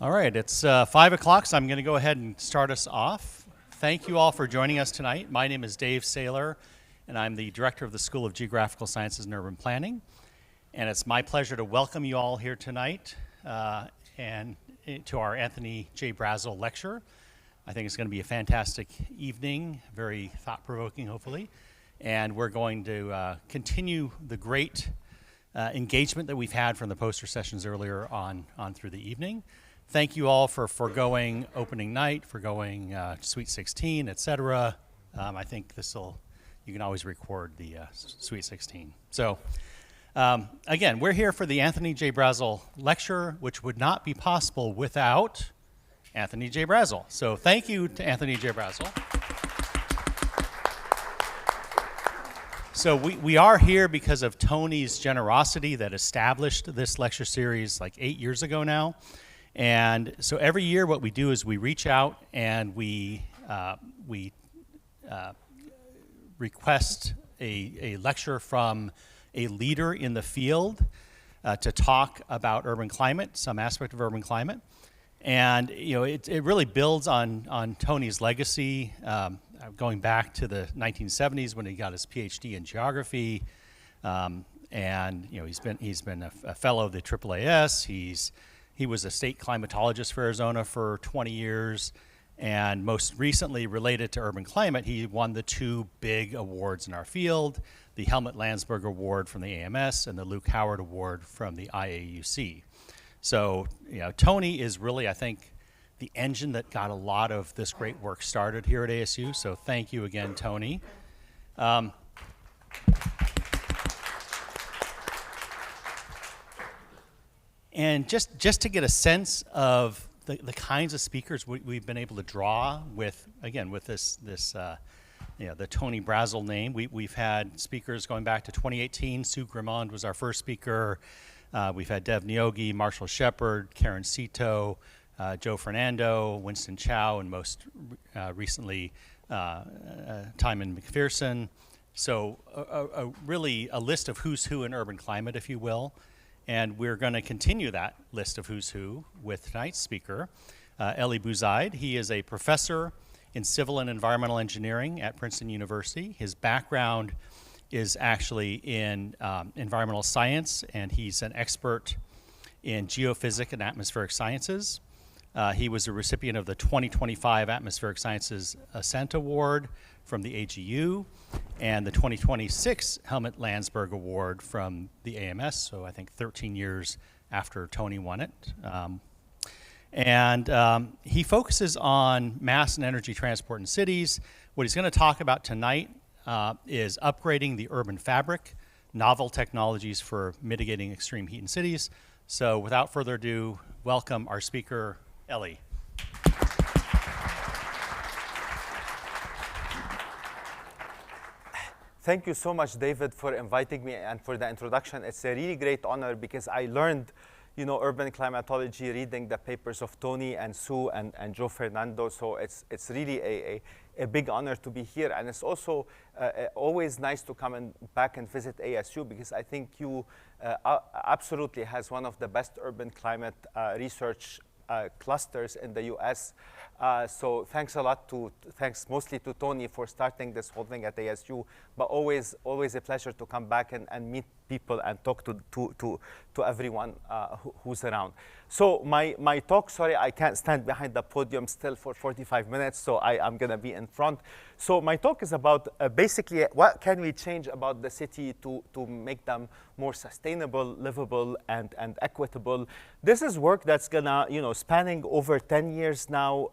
All right, it's 5 o'clock, so I'm going to go ahead and start us off. Thank you all for joining us tonight. My name is Dave Saylor, and I'm the director of the School of Geographical Sciences and Urban Planning. And it's my pleasure to welcome you all here tonight and to our Anthony J. Brazel lecture. I think it's going to be a fantastic evening, very thought-provoking, hopefully. And we're going to continue the great engagement that we've had from the poster sessions earlier on through the evening. Thank you all for foregoing opening night, foregoing Sweet 16, et cetera. I think you can always record the Sweet 16. So again, we're here for the Anthony J. Brazel lecture, which would not be possible without Anthony J. Brazel. So thank you to Anthony J. Brazel. So we are here because of Tony's generosity that established this lecture series like 8 years ago now. And so every year what we do is we reach out and we request a lecture from a leader in the field to talk about urban climate, some aspect of urban climate. And it really builds on Tony's legacy, going back to the 1970s when he got his PhD in geography. And he's been a fellow of the AAAS. He was a state climatologist for Arizona for 20 years, and most recently, related to urban climate, he won the two big awards in our field, the Helmut Landsberg Award from the AMS and the Luke Howard Award from the IAUC. So, Tony is really, I think, the engine that got a lot of this great work started here at ASU, so thank you again, Tony. And just to get a sense of the kinds of speakers we've been able to draw with this the Tony Brazel name. We've had speakers going back to 2018. Sue Grimond was our first speaker. We've had Dev Niogi, Marshall Shepard, Karen Cito, Joe Fernando, Winston Chow, and most recently Timon McPherson. So really a list of who's who in urban climate, if you will. And we're going to continue that list of who's who with tonight's speaker, Elie Bou-Zeid. He is a professor in civil and environmental engineering at Princeton University. His background is actually in environmental science, and he's an expert in geophysics and atmospheric sciences. He was a recipient of the 2025 Atmospheric Sciences Ascent Award from the AGU and the 2026 Helmut Landsberg Award from the AMS, so I think 13 years after Tony won it. He focuses on mass and energy transport in cities. What he's going to talk about tonight is upgrading the urban fabric, novel technologies for mitigating extreme heat in cities. So without further ado, welcome our speaker, Elie. Thank you so much, David, for inviting me and for the introduction. It's a really great honor because I learned, urban climatology reading the papers of Tony and Sue and Joe Fernando. So it's really a big honor to be here. And it's also always nice to come back and visit ASU because I think you absolutely has one of the best urban climate research clusters in the US. So thanks a lot thanks mostly to Tony for starting this whole thing at ASU, but always a pleasure to come back and meet people and talk to everyone who's around. So my talk, sorry, I can't stand behind the podium still for 45 minutes, so I'm going to be in front. So my talk is about basically what can we change about the city to make them more sustainable, livable, and equitable. This is work that's gonna, spanning over 10 years now,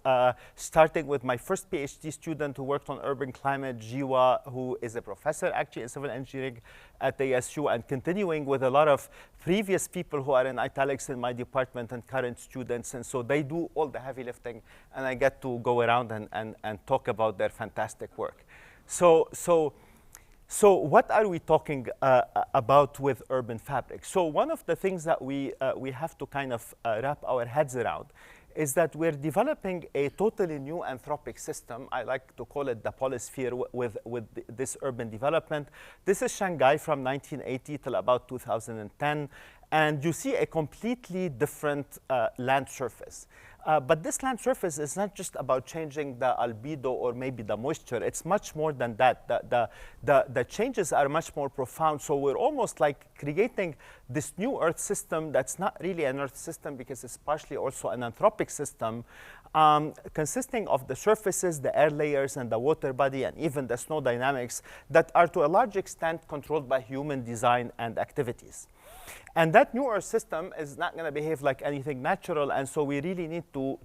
starting with my first PhD student who worked on urban climate, Jiwa, who is a professor actually in civil engineering at ASU, and continuing with a lot of previous people who are in italics in my department and current students. And so they do all the heavy lifting, and I get to go around and talk about their fantastic work. So what are we talking about with urban fabric? So one of the things that we have to kind of wrap our heads around is that we're developing a totally new anthropic system. I like to call it the PoliSphere with this urban development. This is Shanghai from 1980 till about 2010. and you see a completely different land surface. But this land surface is not just about changing the albedo or maybe the moisture. It's much more than that. The changes are much more profound. So we're almost like creating this new Earth system that's not really an Earth system because it's partially also an anthropic system, consisting of the surfaces, the air layers, and the water body, and even the snow dynamics that are to a large extent controlled by human design and activities. And that new Earth system is not going to behave like anything natural, and so we really need to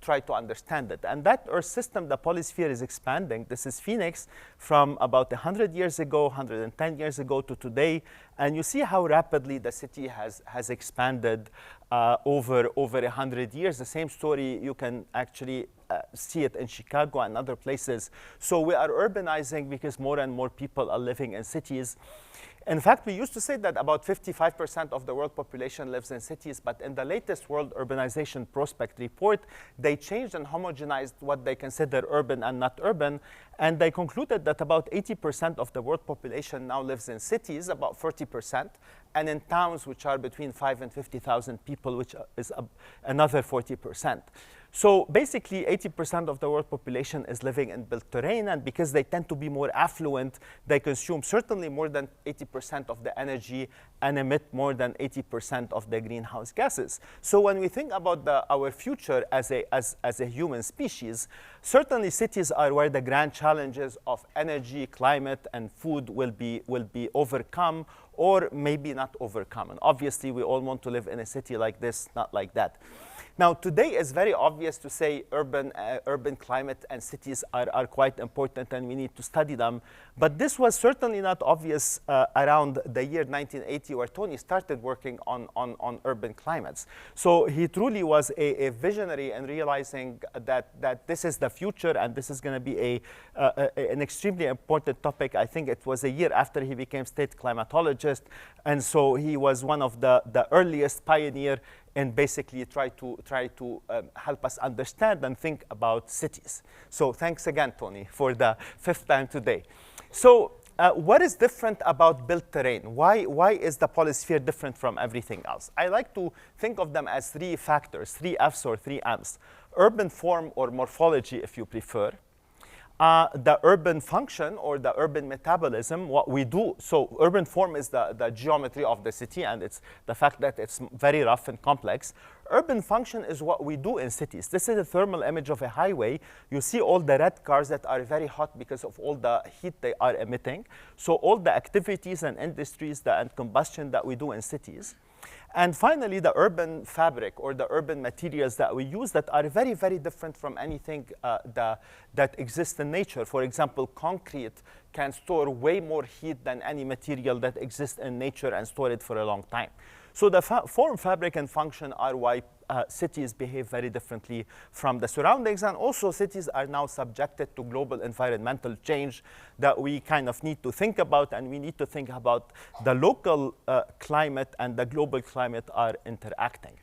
try to understand it. And that Earth system, the PoliSphere, is expanding. This is Phoenix from about 100 years ago, 110 years ago to today, and you see how rapidly the city has expanded over 100 years. The same story, you can actually see it in Chicago and other places. So we are urbanizing because more and more people are living in cities. In fact, we used to say that about 55% of the world population lives in cities, but in the latest World Urbanization Prospect report, they changed and homogenized what they consider urban and not urban, and they concluded that about 80% of the world population now lives in cities, about 40%, and in towns which are between 5 and 50,000 people, which is another 40%. So basically, 80% of the world population is living in built terrain, and because they tend to be more affluent, they consume certainly more than 80% of the energy and emit more than 80% of the greenhouse gases. So when we think about our future as a human species, certainly cities are where the grand challenges of energy, climate, and food will be overcome, or maybe not overcome. And obviously, we all want to live in a city like this, not like that. Now, today it's very obvious to say urban climate and cities are quite important, and we need to study them. But this was certainly not obvious around the year 1980, where Tony started working on urban climates. So he truly was a visionary in realizing that this is the future, and this is going to be an extremely important topic. I think it was a year after he became state climatologist, and so he was one of the earliest pioneer and basically try to help us understand and think about cities. So thanks again, Tony, for the 5th time today. So what is different about built terrain? Why is the PoliSphere different from everything else? I like to think of them as 3 factors, 3 Fs or 3 Ms. Urban form or morphology, if you prefer. The urban function or the urban metabolism, what we do. So urban form is the geometry of the city, and it's the fact that it's very rough and complex. Urban function is what we do in cities. This is a thermal image of a highway. You see all the red cars that are very hot because of all the heat they are emitting. So all the activities and industries and combustion that we do in cities. And finally, the urban fabric or the urban materials that we use that are very, very different from anything that exists in nature. For example, concrete can store way more heat than any material that exists in nature and store it for a long time. So the form, fabric, and function are why cities behave very differently from the surroundings. And also, cities are now subjected to global environmental change that we kind of need to think about. And we need to think about the local climate and the global climate are interacting.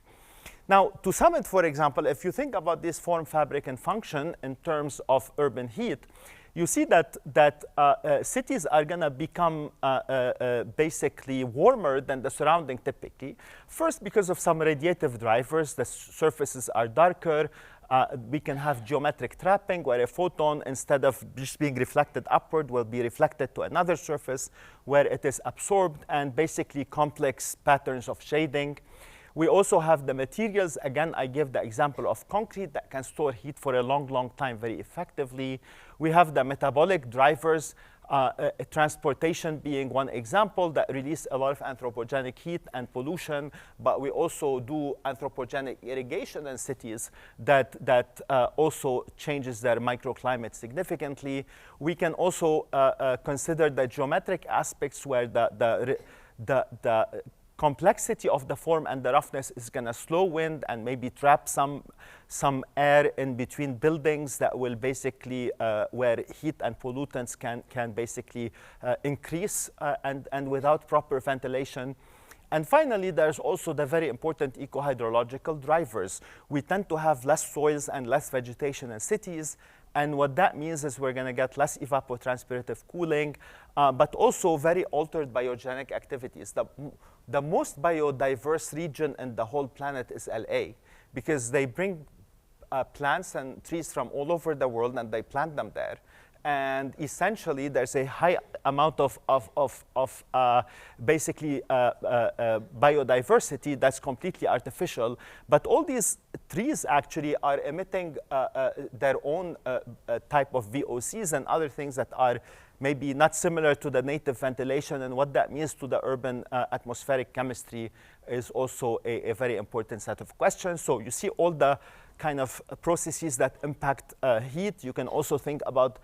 Now, to sum it, for example, if you think about this form, fabric, and function in terms of urban heat, you see that cities are going to become basically warmer than the surrounding typically. First, because of some radiative drivers, the surfaces are darker. We can have geometric trapping, where a photon, instead of just being reflected upward, will be reflected to another surface where it is absorbed, and basically complex patterns of shading. We also have the materials. Again, I give the example of concrete that can store heat for a long, long time very effectively. We have the metabolic drivers, transportation being one example that release a lot of anthropogenic heat and pollution, but we also do anthropogenic irrigation in cities that also changes their microclimate significantly. We can also consider the geometric aspects where the complexity of the form and the roughness is going to slow wind and maybe trap some air in between buildings that will basically where heat and pollutants can basically increase and without proper ventilation. And finally, there's also the very important eco-hydrological drivers. We tend to have less soils and less vegetation in cities. And what that means is we're going to get less evapotranspirative cooling, but also very altered biogenic activities. The the most biodiverse region in the whole planet is LA, because they bring plants and trees from all over the world and they plant them there. And essentially, there's a high amount of basically biodiversity that's completely artificial. But all these trees actually are emitting their own type of VOCs and other things that are maybe not similar to the native ventilation. And what that means to the urban atmospheric chemistry is also a very important set of questions. So you see all the kind of processes that impact heat. You can also think about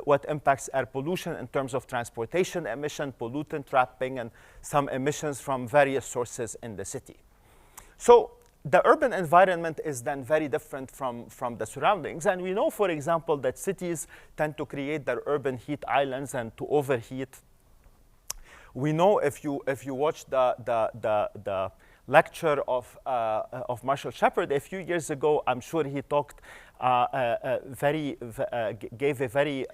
what impacts air pollution in terms of transportation emission, pollutant trapping, and some emissions from various sources in the city. So the urban environment is then very different from the surroundings. And we know, for example, that cities tend to create their urban heat islands and to overheat. We know if you watch the lecture of Marshall Shepard a few years ago, I'm sure he talked gave a very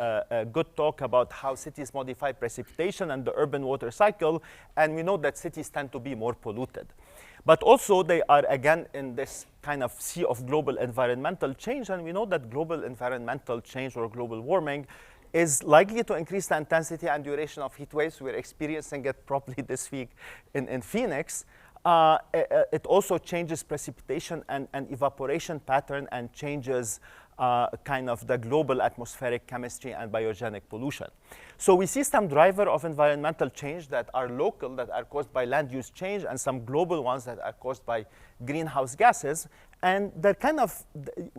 good talk about how cities modify precipitation and the urban water cycle, and we know that cities tend to be more polluted. But also they are again in this kind of sea of global environmental change, and we know that global environmental change or global warming is likely to increase the intensity and duration of heat waves. We're experiencing it probably this week in Phoenix. It also changes precipitation and evaporation pattern and changes kind of the global atmospheric chemistry and biogenic pollution. So we see some driver of environmental change that are local, that are caused by land use change, and some global ones that are caused by greenhouse gases. And they're kind of,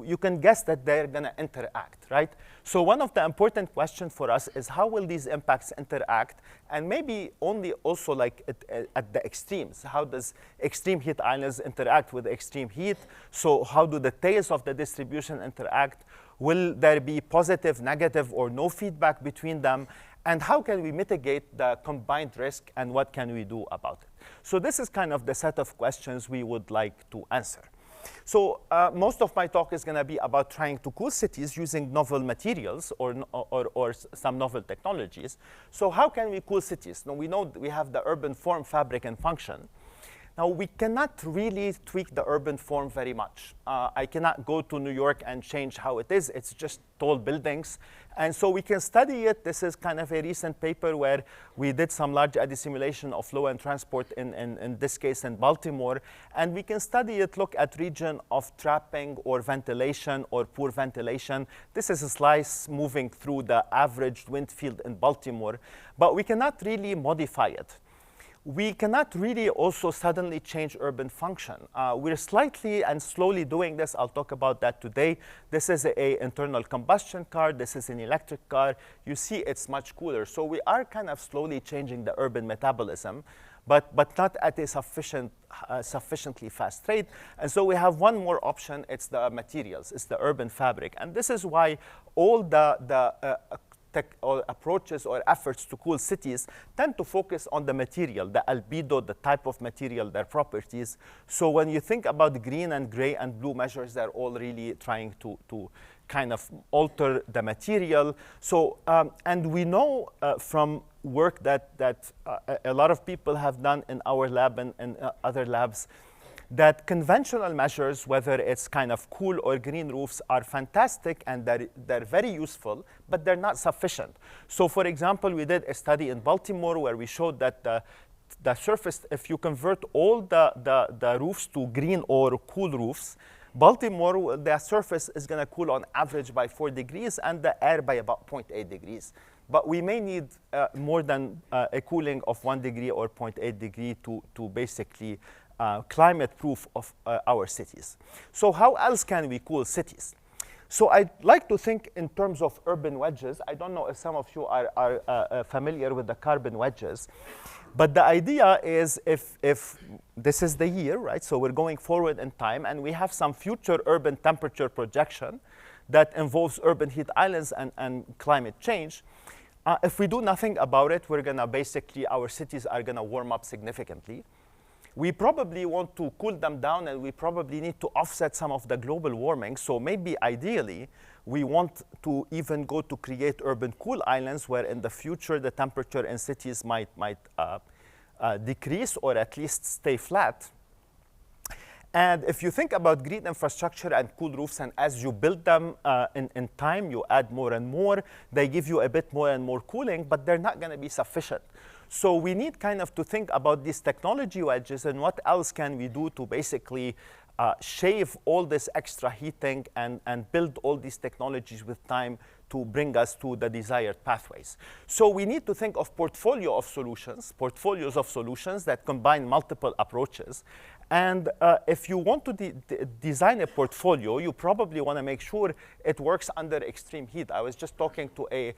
you can guess that they're going to interact, right? So one of the important questions for us is how will these impacts interact? And maybe only also like at the extremes. How does extreme heat islands interact with extreme heat? So how do the tails of the distribution interact? Will there be positive, negative, or no feedback between them? And how can we mitigate the combined risk, and what can we do about it? So this is kind of the set of questions we would like to answer. So most of my talk is going to be about trying to cool cities using novel materials or some novel technologies. So how can we cool cities? Now, we know we have the urban form, fabric, and function. Now, we cannot really tweak the urban form very much. I cannot go to New York and change how it is. It's just tall buildings. And so we can study it. This is kind of a recent paper where we did some large eddy simulation of flow and transport, in this case in Baltimore. And we can study it, look at region of trapping or ventilation or poor ventilation. This is a slice moving through the averaged wind field in Baltimore. But we cannot really modify it. We cannot really also suddenly change urban function. We're slightly and slowly doing this. I'll talk about that today. This is an internal combustion car. This is an electric car. You see it's much cooler. So we are kind of slowly changing the urban metabolism, but not at a sufficiently fast rate. And so we have one more option. It's the materials. It's the urban fabric. And this is why all the approaches or efforts to cool cities tend to focus on the material, the albedo, the type of material, their properties. So when you think about green and gray and blue measures, they're all really trying to kind of alter the material. So, and we know from work that a lot of people have done in our lab and other labs, that conventional measures, whether it's kind of cool or green roofs, are fantastic and they're very useful, but they're not sufficient. So for example, we did a study in Baltimore where we showed that the surface, if you convert all the roofs to green or cool roofs, Baltimore, the surface is going to cool on average by 4 degrees and the air by about 0.8 degrees. But we may need more than a cooling of 1 degree or 0.8 degree to basically climate proof of our cities. So how else can we cool cities? So I'd like to think in terms of urban wedges. I don't know if some of you are familiar with the carbon wedges, but the idea is if this is the year, right? So we're going forward in time and we have some future urban temperature projection that involves urban heat islands and climate change. If we do nothing about it, we're gonna basically, our cities are gonna warm up significantly. We probably want to cool them down, and we probably need to offset some of the global warming. So maybe ideally, we want to even go to create urban cool islands where in the future the temperature in cities might decrease or at least stay flat. And if you think about green infrastructure and cool roofs, and as you build them in time, you add more and more, they give you a bit more and more cooling, but they're not going to be sufficient. So we need kind of to think about these technology wedges and what else can we do to basically shave all this extra heating and build all these technologies with time to bring us to the desired pathways. So we need to think of portfolios of solutions that combine multiple approaches. And if you want to design a portfolio, you probably want to make sure it works under extreme heat. I was just talking to a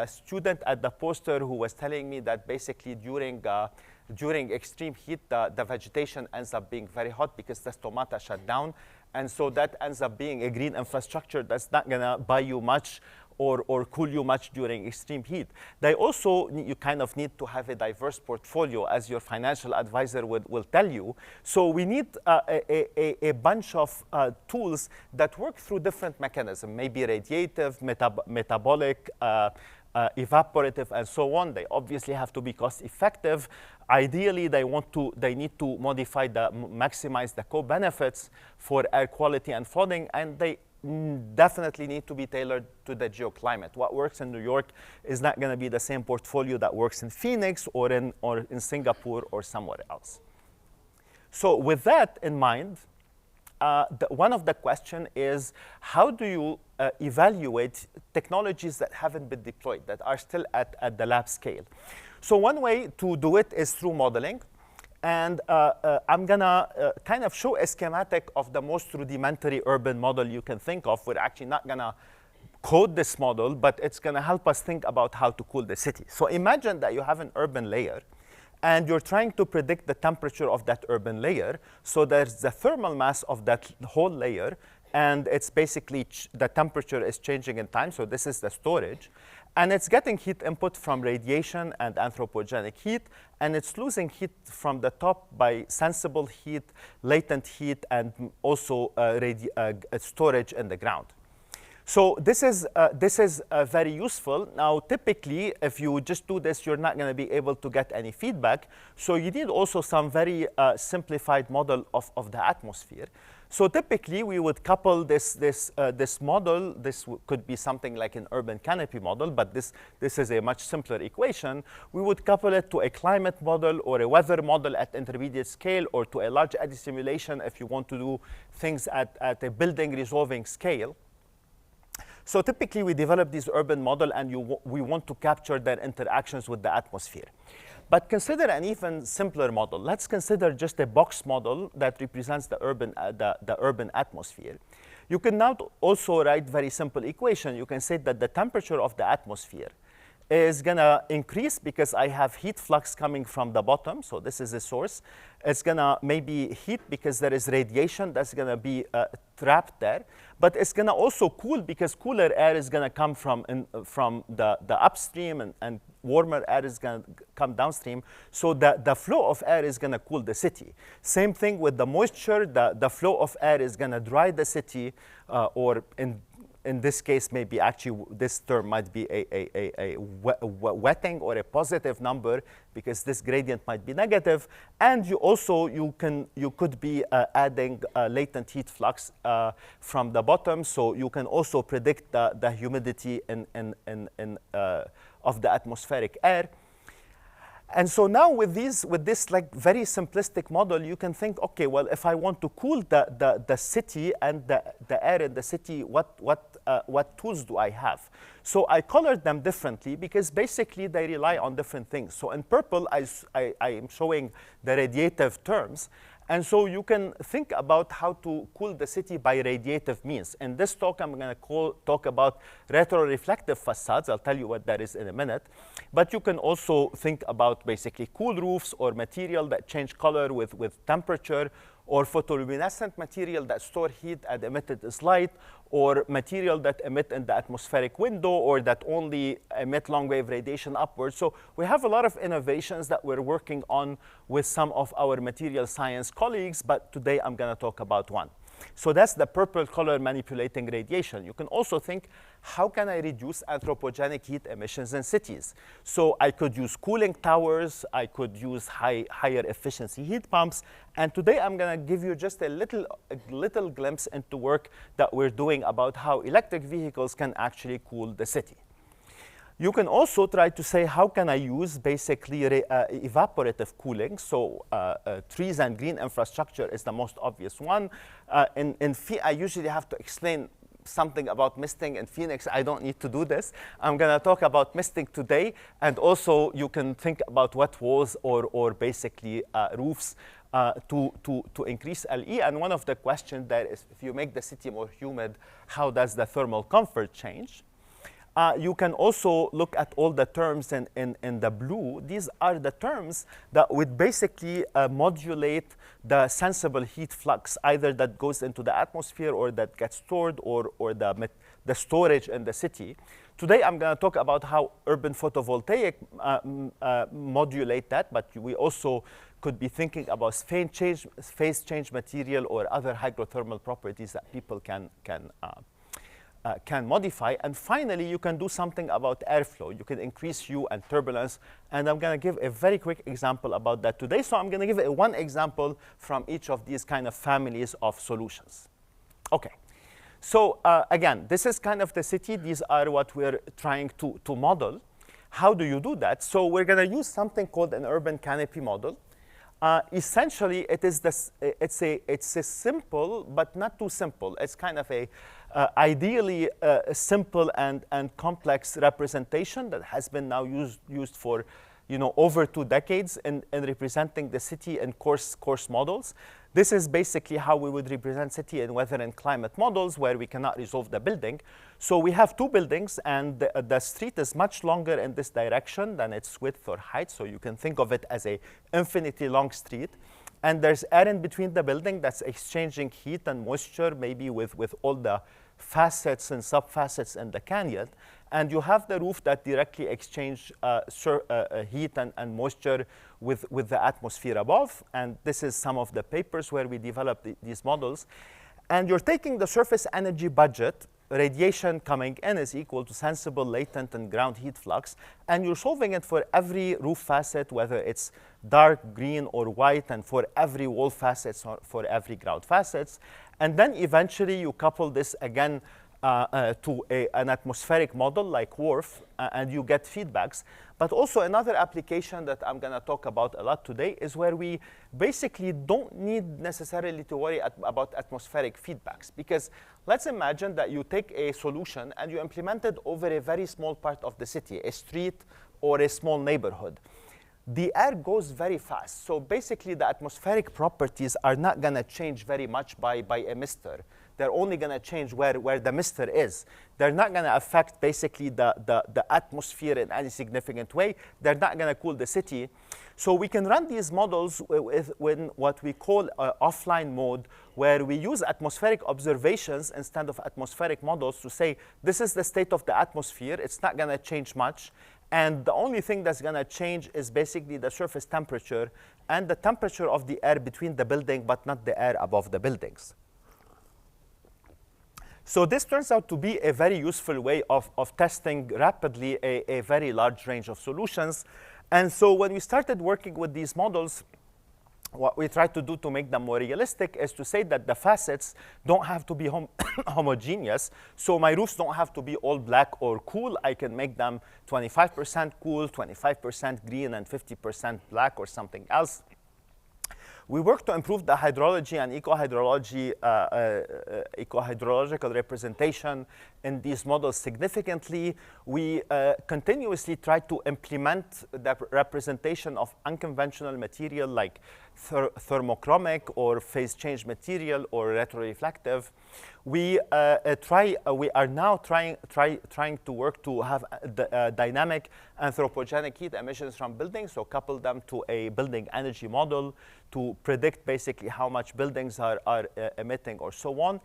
student at the poster who was telling me that basically during extreme heat, the vegetation ends up being very hot because the stomata shut down. And so that ends up being a green infrastructure that's not going to buy you much or cool you much during extreme heat. They also, you kind of need to have a diverse portfolio, as your financial advisor will tell you. So we need a bunch of tools that work through different mechanisms, maybe radiative, metabolic, evaporative, and so on. They obviously have to be cost effective. Ideally, they need to maximize the co-benefits for air quality and flooding, and they definitely need to be tailored to the geoclimate. What works in New York is not going to be the same portfolio that works in Phoenix or in Singapore or somewhere else. So with that in mind, one of the questions is, how do you evaluate technologies that haven't been deployed, that are still at the lab scale? So one way to do it is through modeling. And I'm going to kind of show a schematic of the most rudimentary urban model you can think of. We're actually not going to code this model, but it's going to help us think about how to cool the city. So imagine that you have an urban layer, and you're trying to predict the temperature of that urban layer. So there's the thermal mass of that whole layer, and it's basically the temperature is changing in time. So this is the storage. And it's getting heat input from radiation and anthropogenic heat, and it's losing heat from the top by sensible heat, latent heat, and also storage in the ground. So this is very useful. Now, typically, if you just do this, you're not going to be able to get any feedback. So you need also some very simplified model of the atmosphere. So typically, we would couple this model. This could be something like an urban canopy model, but this is a much simpler equation. We would couple it to a climate model or a weather model at intermediate scale, or to a large eddy simulation if you want to do things at a building resolving scale. So typically, we develop this urban model, and we want to capture their interactions with the atmosphere. But consider an even simpler model. Let's consider just a box model that represents the urban atmosphere. You can now also write very simple equation. You can say that the temperature of the atmosphere is going to increase because I have heat flux coming from the bottom. So this is a source. It's going to maybe heat because there is radiation that's going to be trapped there. But it's going to also cool because cooler air is going to come from the upstream, and warmer air is going to come downstream. So the flow of air is going to cool the city. Same thing with the moisture. The flow of air is going to dry the city, or in this case, maybe actually this term might be a wetting or a positive number, because this gradient might be negative. And you could be adding latent heat flux from the bottom, so you can also predict the humidity of the atmospheric air. And so now with this like very simplistic model, you can think, okay, well, if I want to cool the city and the air in the city, what tools do I have? So I colored them differently because basically they rely on different things. So in purple, I am showing the radiative terms. And so you can think about how to cool the city by radiative means. In this talk, I'm going to talk about retroreflective facades. I'll tell you what that is in a minute. But you can also think about basically cool roofs, or material that change color with temperature, or photoluminescent material that store heat and emitted as light, or material that emit in the atmospheric window, or that only emit long-wave radiation upwards. So we have a lot of innovations that we're working on with some of our material science colleagues, but today I'm going to talk about one. So that's the purple color manipulating radiation. You can also think, how can I reduce anthropogenic heat emissions in cities? So I could use cooling towers, I could use higher efficiency heat pumps, and today I'm gonna give you just a little glimpse into work that we're doing about how electric vehicles can actually cool the city. You can also try to say, how can I use basically evaporative cooling? So trees and green infrastructure is the most obvious one. I usually have to explain something about misting in Phoenix. I don't need to do this. I'm going to talk about misting today. And also, you can think about wet walls or basically roofs to increase LE. And one of the questions there is, if you make the city more humid, how does the thermal comfort change? You can also look at all the terms in the blue. These are the terms that would basically modulate the sensible heat flux, either that goes into the atmosphere or that gets stored or the storage in the city. Today, I'm going to talk about how urban photovoltaic modulate that, but we also could be thinking about phase change material or other hydrothermal properties that people can modify. And finally, you can do something about airflow. You can increase hue and turbulence. And I'm going to give a very quick example about that today. So I'm going to give one example from each of these kind of families of solutions. OK. So again, this is kind of the city. These are what we're trying to model. How do you do that? So we're going to use something called an urban canopy model. Essentially, it's a simple, but not too simple. It's kind of a ideally simple and complex representation that has been now used for over 2 decades in representing the city in coarse models. This is basically how we would represent city in weather and climate models where we cannot resolve the building. So we have 2 buildings, and the street is much longer in this direction than its width or height. So you can think of it as a infinitely long street. And there's air in between the building that's exchanging heat and moisture, maybe with all the facets and subfacets in the canyon. And you have the roof that directly exchange heat and moisture with the atmosphere above. And this is some of the papers where we developed these models. And you're taking the surface energy budget. Radiation coming in is equal to sensible, latent, and ground heat flux. And you're solving it for every roof facet, whether it's dark green or white, and for every wall facets or for every ground facets. And then eventually you couple this again to an atmospheric model like WRF, and you get feedbacks. But also another application that I'm going to talk about a lot today is where we basically don't need necessarily to worry about atmospheric feedbacks. Because let's imagine that you take a solution and you implement it over a very small part of the city, a street or a small neighborhood. The air goes very fast. So basically, the atmospheric properties are not going to change very much by a mister. They're only going to change where the mister is. They're not going to affect basically the atmosphere in any significant way. They're not going to cool the city. So we can run these models with what we call offline mode, where we use atmospheric observations instead of atmospheric models to say, this is the state of the atmosphere. It's not going to change much. And the only thing that's going to change is basically the surface temperature and the temperature of the air between the building, but not the air above the buildings. So this turns out to be a very useful way of testing rapidly a very large range of solutions. And so when we started working with these models, what we tried to do to make them more realistic is to say that the facets don't have to be homogeneous. So my roofs don't have to be all black or cool. I can make them 25% cool, 25% green, and 50% black or something else. We worked to improve the hydrology and eco-hydrological representation in these models significantly. We continuously tried to implement the representation of unconventional material like thermochromic or phase change material or retroreflective. We are now trying to work to have dynamic anthropogenic heat emissions from buildings, so couple them to a building energy model to predict basically how much buildings are emitting or so on.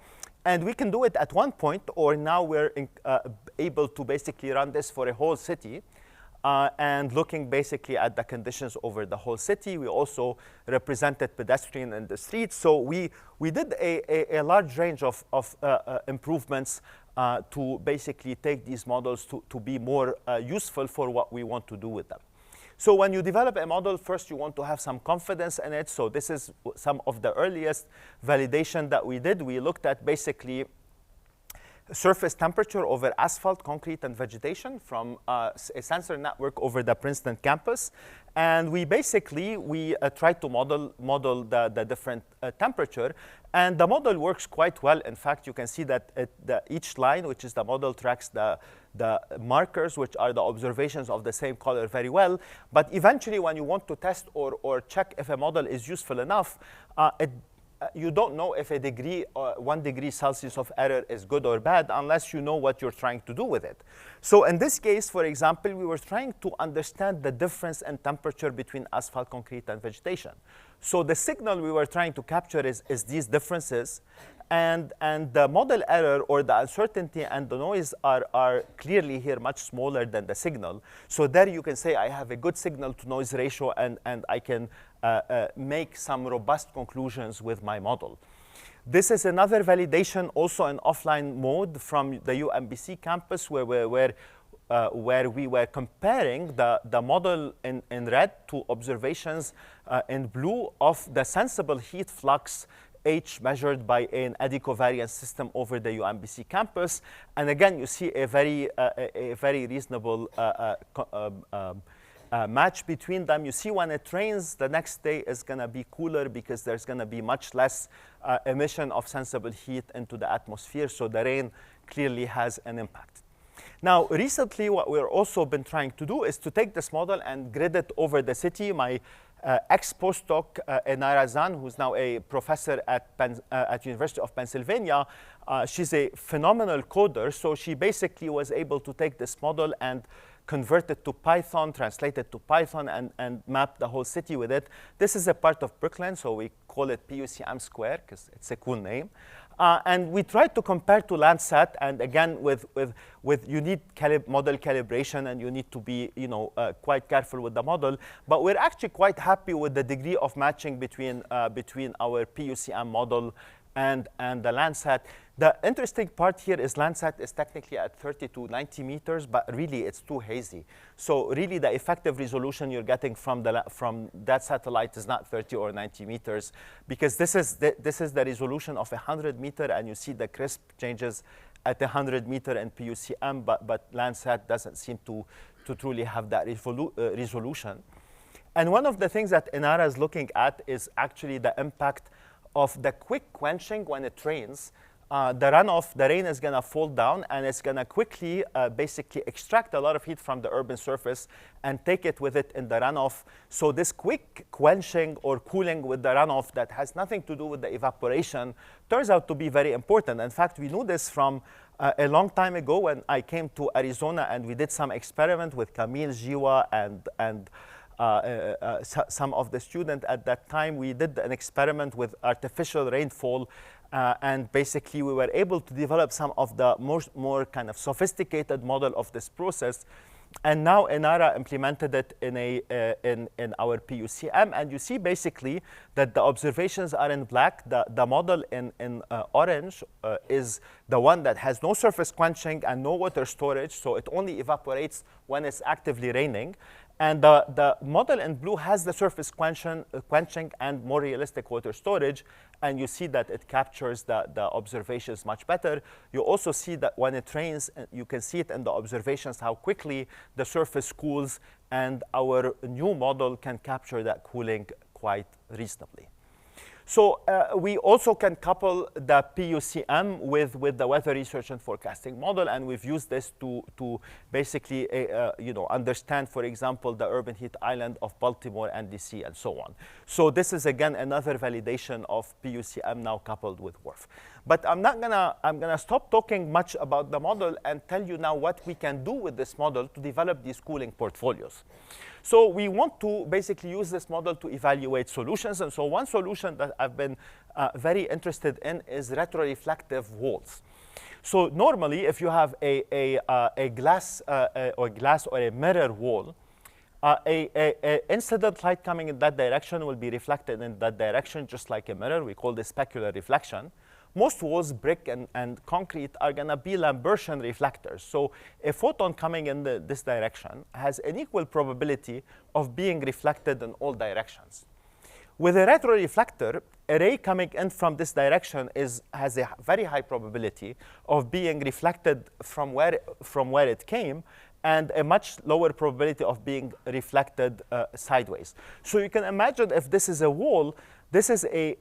And we can do it at one point, or now we're able to basically run this for a whole city. and looking basically at the conditions over the whole city. We also represented pedestrian in the streets. So we did a large range of improvements to basically take these models to be more useful for what we want to do with them. So when you develop a model, first you want to have some confidence in it. So this is some of the earliest validation that we did. We looked at basically surface temperature over asphalt, concrete, and vegetation from a sensor network over the Princeton campus. And we basically, tried to model the different temperature. And the model works quite well. In fact, you can see that each line, which is the model, tracks the markers, which are the observations of the same color very well. But eventually, when you want to test or check if a model is useful enough, you don't know if 1 degree Celsius of error is good or bad unless you know what you're trying to do with it. So in this case, for example, we were trying to understand the difference in temperature between asphalt, concrete, and vegetation. So the signal we were trying to capture is these differences. And the model error or the uncertainty and the noise are clearly here much smaller than the signal. So there you can say I have a good signal to noise ratio and I can make some robust conclusions with my model. This is another validation also in offline mode from the UMBC campus where we were comparing the model in red to observations in blue of the sensible heat flux H measured by an eddy covariance system over the UMBC campus. And again, you see a very reasonable match between them. You see when it rains, the next day is going to be cooler because there's going to be much less emission of sensible heat into the atmosphere. So the rain clearly has an impact. Now, recently, what we've also been trying to do is to take this model and grid it over the city. My ex-postdoc, Enara Zan, who's now a professor at University of Pennsylvania, she's a phenomenal coder. So she basically was able to take this model and convert it to Python, translate it to Python, and map the whole city with it. This is a part of Brooklyn, so we call it PUCM Square because it's a cool name. And we tried to compare to Landsat, and again, you need model calibration, and you need to be, quite careful with the model. But we're actually quite happy with the degree of matching between our PUCM model and the Landsat. The interesting part here is Landsat is technically at 30 to 90 meters, but really it's too hazy. So really the effective resolution you're getting from that satellite is not 30 or 90 meters, because this is the resolution of 100 meter, and you see the crisp changes at 100 meter in PUCM, but Landsat doesn't seem to truly have that resolution. And one of the things that Enara is looking at is actually the impact of the quick quenching when it rains. The rain is going to fall down, and it's going to quickly basically extract a lot of heat from the urban surface and take it with it in the runoff. So this quick quenching or cooling with the runoff that has nothing to do with the evaporation turns out to be very important. In fact, we knew this from a long time ago when I came to Arizona, and we did some experiment with Camille Jiwa and some of the students at that time. We did an experiment with artificial rainfall, and basically we were able to develop some of the more kind of sophisticated model of this process. And now Enara implemented it in our PUCM, and you see basically that the observations are in black. The model in orange is the one that has no surface quenching and no water storage, so it only evaporates when it's actively raining. And the model in blue has the surface quenching and more realistic water storage, and you see that it captures the observations much better. You also see that when it rains, you can see it in the observations how quickly the surface cools, and our new model can capture that cooling quite reasonably. So we also can couple the PUCM with the weather research and forecasting model, and we've used this to basically understand, for example, the urban heat island of Baltimore and DC and so on. So this is again another validation of PUCM now coupled with WRF. But I'm gonna stop talking much about the model and tell you now what we can do with this model to develop these cooling portfolios. So we want to basically use this model to evaluate solutions. And so one solution that I've been very interested in is retroreflective walls. So normally, if you have a glass or a mirror wall, incident light coming in that direction will be reflected in that direction, just like a mirror. We call this specular reflection. Most walls, brick and concrete, are going to be Lambertian reflectors. So a photon coming in this direction has an equal probability of being reflected in all directions. With a retroreflector, a ray coming in from this direction has a very high probability of being reflected from where it came, and a much lower probability of being reflected sideways. So you can imagine if this is a wall, this is a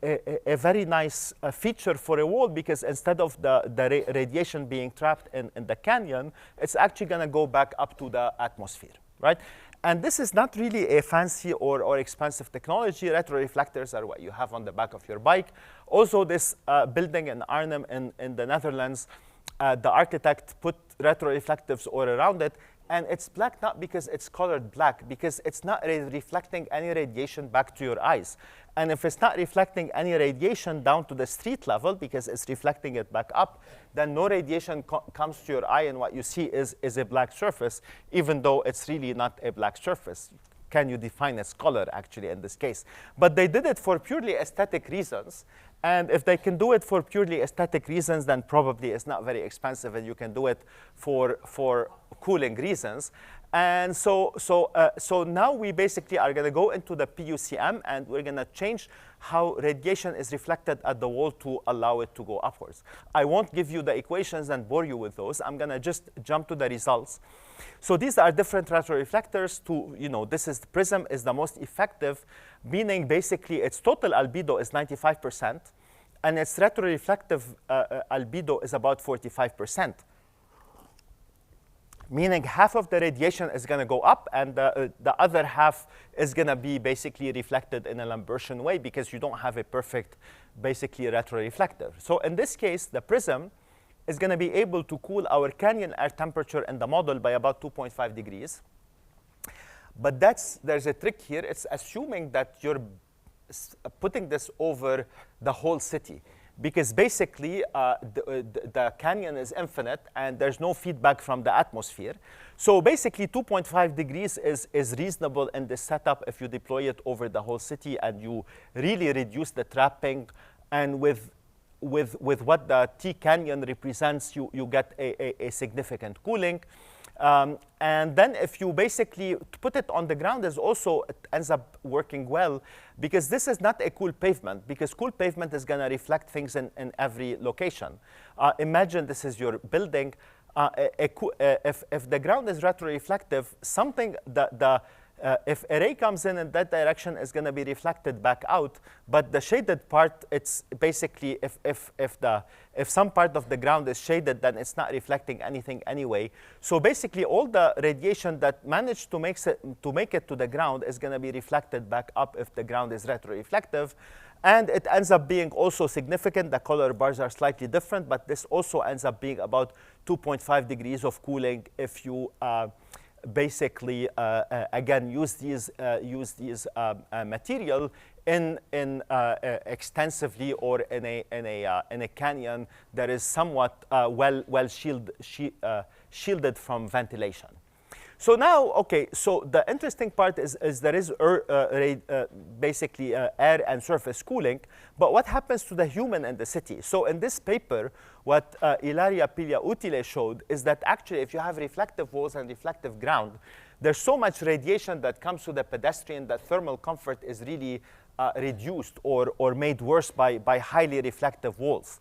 very nice feature for a wall, because instead of the radiation being trapped in the canyon, it's actually going to go back up to the atmosphere, right? And this is not really a fancy or expensive technology. Retroreflectors are what you have on the back of your bike. Also, this building in Arnhem in the Netherlands, the architect put retroreflectives all around it. And it's black not because it's colored black, because it's not reflecting any radiation back to your eyes. And if it's not reflecting any radiation down to the street level, because it's reflecting it back up, then no radiation comes to your eye, and what you see is a black surface, even though it's really not a black surface. Can you define its color, actually, in this case? But they did it for purely aesthetic reasons. And if they can do it for purely aesthetic reasons, then probably it's not very expensive, and you can do it for cooling reasons. And so now we basically are going to go into the PUCM, and we're going to change how radiation is reflected at the wall to allow it to go upwards. I won't give you the equations and bore you with those. I'm going to just jump to the results. So these are different retroreflectors. This is the prism is the most effective, meaning basically its total albedo is 95%, and its retroreflective albedo is about 45%. Meaning half of the radiation is going to go up, and the other half is going to be basically reflected in a Lambertian way, because you don't have a perfect, basically, retroreflector. So in this case, the prism is going to be able to cool our canyon air temperature in the model by about 2.5 degrees. But there's a trick here. It's assuming that you're putting this over the whole city, because basically the canyon is infinite and there's no feedback from the atmosphere. So basically 2.5 degrees is reasonable in this setup if you deploy it over the whole city and you really reduce the trapping. And with what the T canyon represents, you get a significant cooling. And then if you basically put it on the ground, it ends up working well, because this is not a cool pavement, because cool pavement is going to reflect things in every location. Imagine this is your building. If the ground is retroreflective, if a ray comes in that direction, is going to be reflected back out. But the shaded part, it's basically, if some part of the ground is shaded, then it's not reflecting anything anyway. So basically, all the radiation that managed to make it to the ground is going to be reflected back up if the ground is retroreflective. And it ends up being also significant. The color bars are slightly different, but this also ends up being about 2.5 degrees of cooling if you basically, again, use these material in extensively, or in a canyon that is somewhat well shielded from ventilation. So now, okay, so the interesting part is there is basically air and surface cooling, but what happens to the human in the city? So in this paper, what Ilaria Piglia-Utile showed is that actually if you have reflective walls and reflective ground, there's so much radiation that comes to the pedestrian that thermal comfort is really reduced or made worse by highly reflective walls.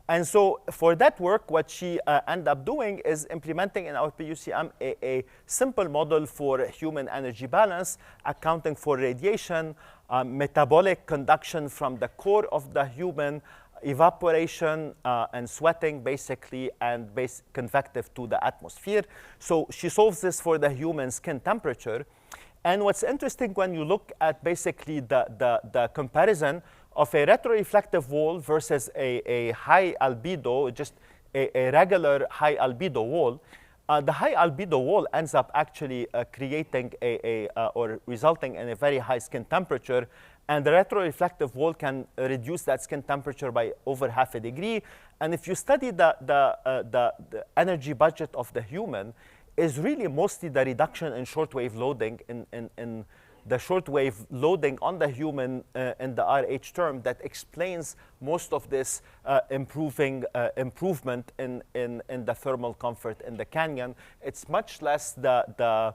And so for that work, what she ended up doing is implementing in our PUCM a simple model for human energy balance, accounting for radiation, metabolic conduction from the core of the human, evaporation and sweating, basically, and convective to the atmosphere. So she solves this for the human skin temperature. And what's interesting when you look at basically the comparison of a retroreflective wall versus a high albedo, just a regular high albedo wall, the high albedo wall ends up actually creating or resulting in a very high skin temperature, And the retroreflective wall can reduce that skin temperature by over half a degree. And if you study the energy budget of the human, is really mostly the reduction in shortwave loading in the shortwave loading on the human in the RH term that explains most of this improvement in the thermal comfort in the canyon. It's much less the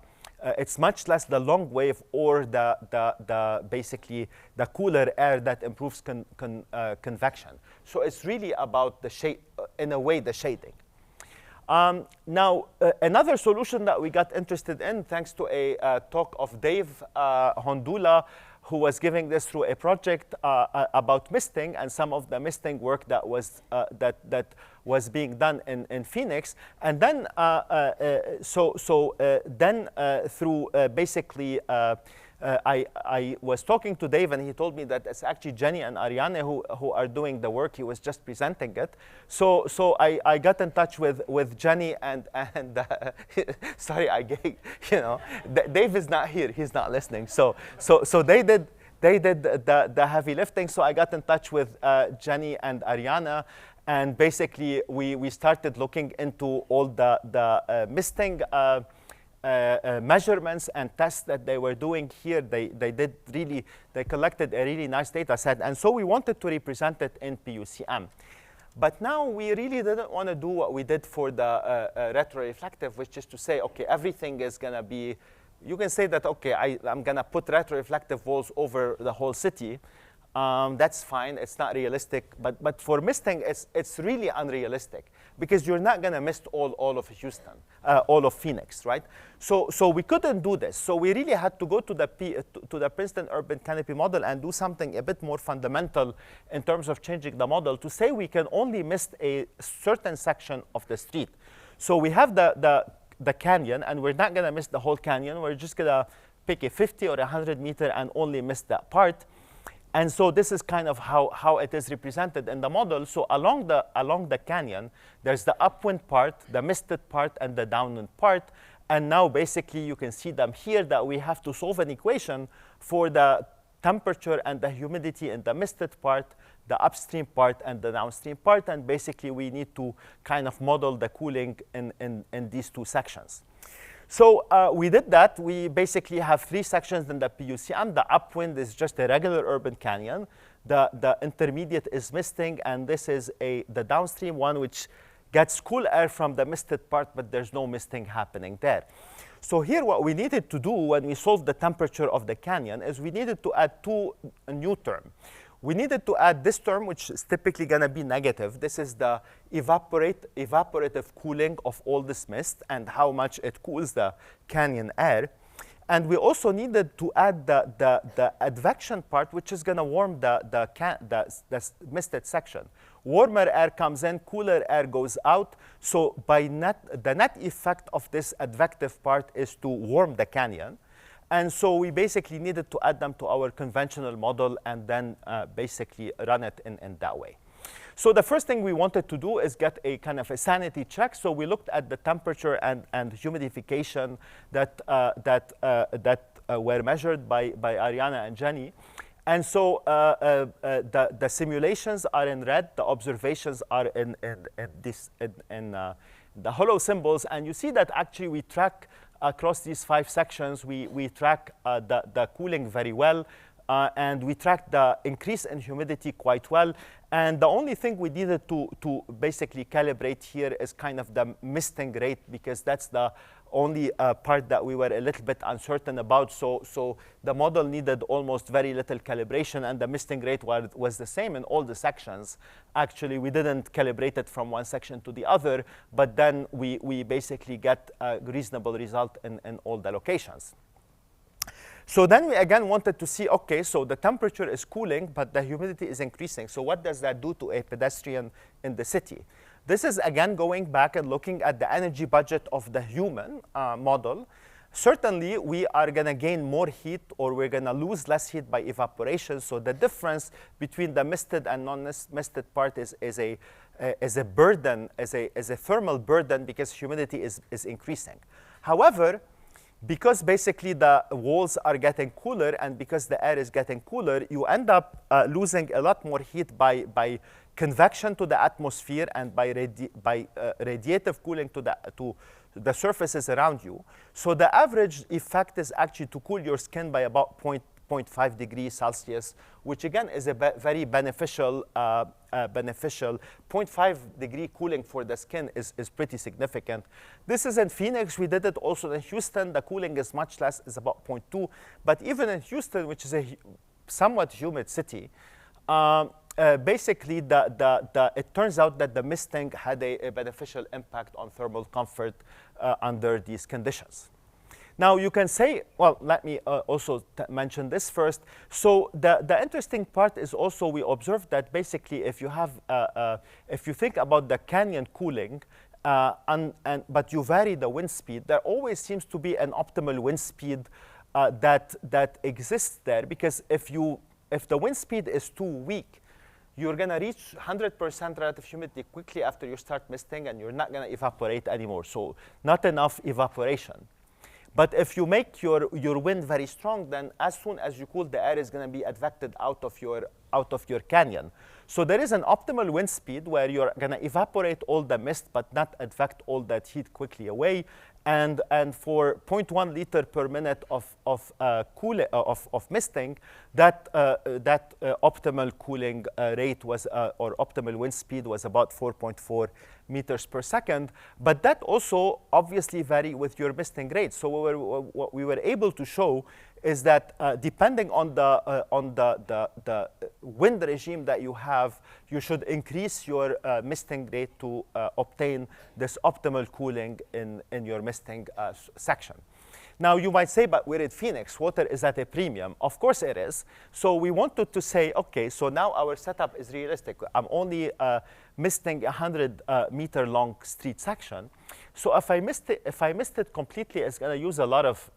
long wave or the basically the cooler air that improves convection. So it's really about the shade, in a way, the shading. Now, another solution that we got interested in, thanks to a talk of Dave Hondula, who was giving this through a project about misting and some of the misting work that was being done in Phoenix, and then through basically. I was talking to Dave, and he told me that it's actually Jenny and Ariane who are doing the work. He was just presenting it. So I got in touch with Jenny and sorry, I gave, Dave is not here. He's not listening. So they did the heavy lifting. So I got in touch with Jenny and Ariana. And basically, we started looking into all the misting measurements and tests that they were doing here. They collected a really nice data set. And so we wanted to represent it in PUCM. But now we really didn't want to do what we did for the retroreflective, which is to say, OK, everything is going to be, you can say that, OK, I'm going to put retroreflective walls over the whole city. That's fine. It's not realistic. But for misting, it's really unrealistic because you're not going to mist all of Houston, all of Phoenix, right? So we couldn't do this. So we really had to go to the Princeton urban canopy model and do something a bit more fundamental in terms of changing the model to say we can only mist a certain section of the street. So we have the canyon, and we're not going to mist the whole canyon. We're just going to pick a 50 or 100 meter and only mist that part. And so this is kind of how it is represented in the model. So along the canyon, there's the upwind part, the misted part, and the downwind part. And now basically you can see them here that we have to solve an equation for the temperature and the humidity in the misted part, the upstream part, and the downstream part. And basically we need to kind of model the cooling in these two sections. So we did that. We basically have three sections in the PUCM. The upwind is just a regular urban canyon. The intermediate is misting, and this is the downstream one, which gets cool air from the misted part, but there's no misting happening there. So here what we needed to do when we solved the temperature of the canyon is we needed to add a new term. We needed to add this term, which is typically going to be negative. This is the evaporative cooling of all this mist and how much it cools the canyon air. And we also needed to add the advection part, which is going to warm the misted section. Warmer air comes in, cooler air goes out. So the net effect of this advective part is to warm the canyon. And so we basically needed to add them to our conventional model and then basically run it in that way. So the first thing we wanted to do is get a kind of a sanity check. So we looked at the temperature and humidification that were measured by Ariana and Jenny. And so the simulations are in red. The observations are in the hollow symbols. And you see that actually we track across these 5 sections, we track the cooling very well, and we track the increase in humidity quite well. And the only thing we needed to basically calibrate here is kind of the misting rate, because that's the only part that we were a little bit uncertain about. So the model needed almost very little calibration, and the misting rate was the same in all the sections. Actually, we didn't calibrate it from one section to the other, but then we basically get a reasonable result in all the locations. So then we again wanted to see, OK, so the temperature is cooling, but the humidity is increasing. So what does that do to a pedestrian in the city? This is, again, going back and looking at the energy budget of the human model. Certainly, we are going to gain more heat, or we're going to lose less heat by evaporation. So the difference between the misted and non-misted part is a burden, as a thermal burden, because humidity is increasing. However, because basically the walls are getting cooler and because the air is getting cooler, you end up losing a lot more heat by convection to the atmosphere and by radiative cooling to the surfaces around you. So the average effect is actually to cool your skin by about 0.5 degrees Celsius, which again is a very beneficial. 0.5 degree cooling for the skin is pretty significant. This is in Phoenix. We did it also in Houston. The cooling is much less, is about 0.2. But even in Houston, which is a somewhat humid city, basically it turns out that the misting had a beneficial impact on thermal comfort under these conditions. Now you can say, well, let me also mention this first. So the interesting part is also we observed that basically if you have, if you think about the canyon cooling, but you vary the wind speed, there always seems to be an optimal wind speed that exists there, because if the wind speed is too weak, you're going to reach 100% relative humidity quickly after you start misting, and you're not going to evaporate anymore. So not enough evaporation. But if you make your wind very strong, then as soon as you cool, the air is going to be advected out of your canyon. So there is an optimal wind speed where you're going to evaporate all the mist, but not advect all that heat quickly away. And for 0.1 liter per minute of misting, that optimal cooling rate was, or optimal wind speed was about 4.4 meters per second. But that also obviously vary with your misting rate. So what we were able to show is that depending on the wind regime that you have, you should increase your misting rate to obtain this optimal cooling in your misting section. Now you might say, but we're in Phoenix, water is at a premium. Of course it is. So we wanted to say, okay, so now our setup is realistic. I'm only misting a 100-meter long street section. So if I mist it completely, it's going to use a lot of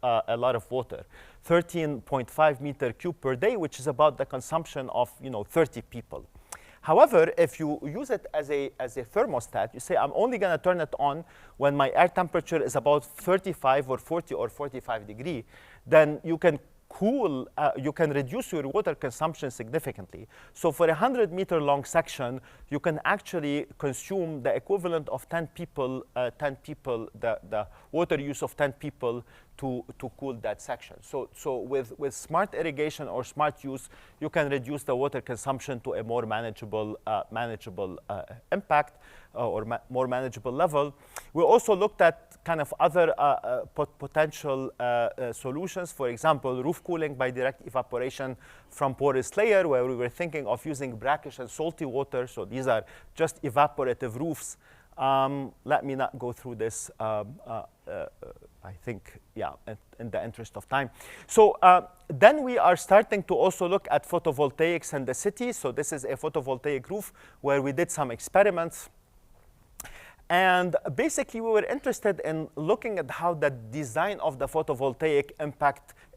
water, 13.5 meter cube per day, which is about the consumption of 30 people. However, if you use it as a thermostat, you say, I'm only going to turn it on when my air temperature is about 35 or 40 or 45 degrees, then you can cool, you can reduce your water consumption significantly. So for a 100-meter long section, you can actually consume the equivalent of 10 people, the water use of 10 people to cool that section. So with smart irrigation or smart use, you can reduce the water consumption to a more manageable impact or more manageable level. We also looked at kind of other potential solutions. For example, roof cooling by direct evaporation from porous layer, where we were thinking of using brackish and salty water. So these are just evaporative roofs. Let me not go through this. I think, yeah, in the interest of time. So then we are starting to also look at photovoltaics in the city. So this is a photovoltaic roof where we did some experiments. And basically, we were interested in looking at how the design of the photovoltaic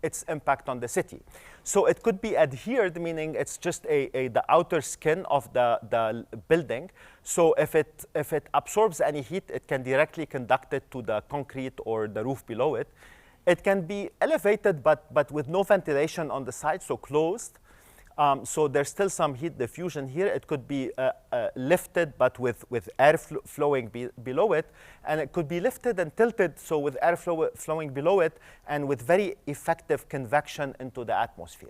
its impact on the city. So it could be adhered, meaning it's just the outer skin of the building. So if it absorbs any heat, it can directly conduct it to the concrete or the roof below it. It can be elevated, but with no ventilation on the side, so closed. So there's still some heat diffusion here. It could be lifted, but with air flowing below it. And it could be lifted and tilted, so with air flowing below it, and with very effective convection into the atmosphere.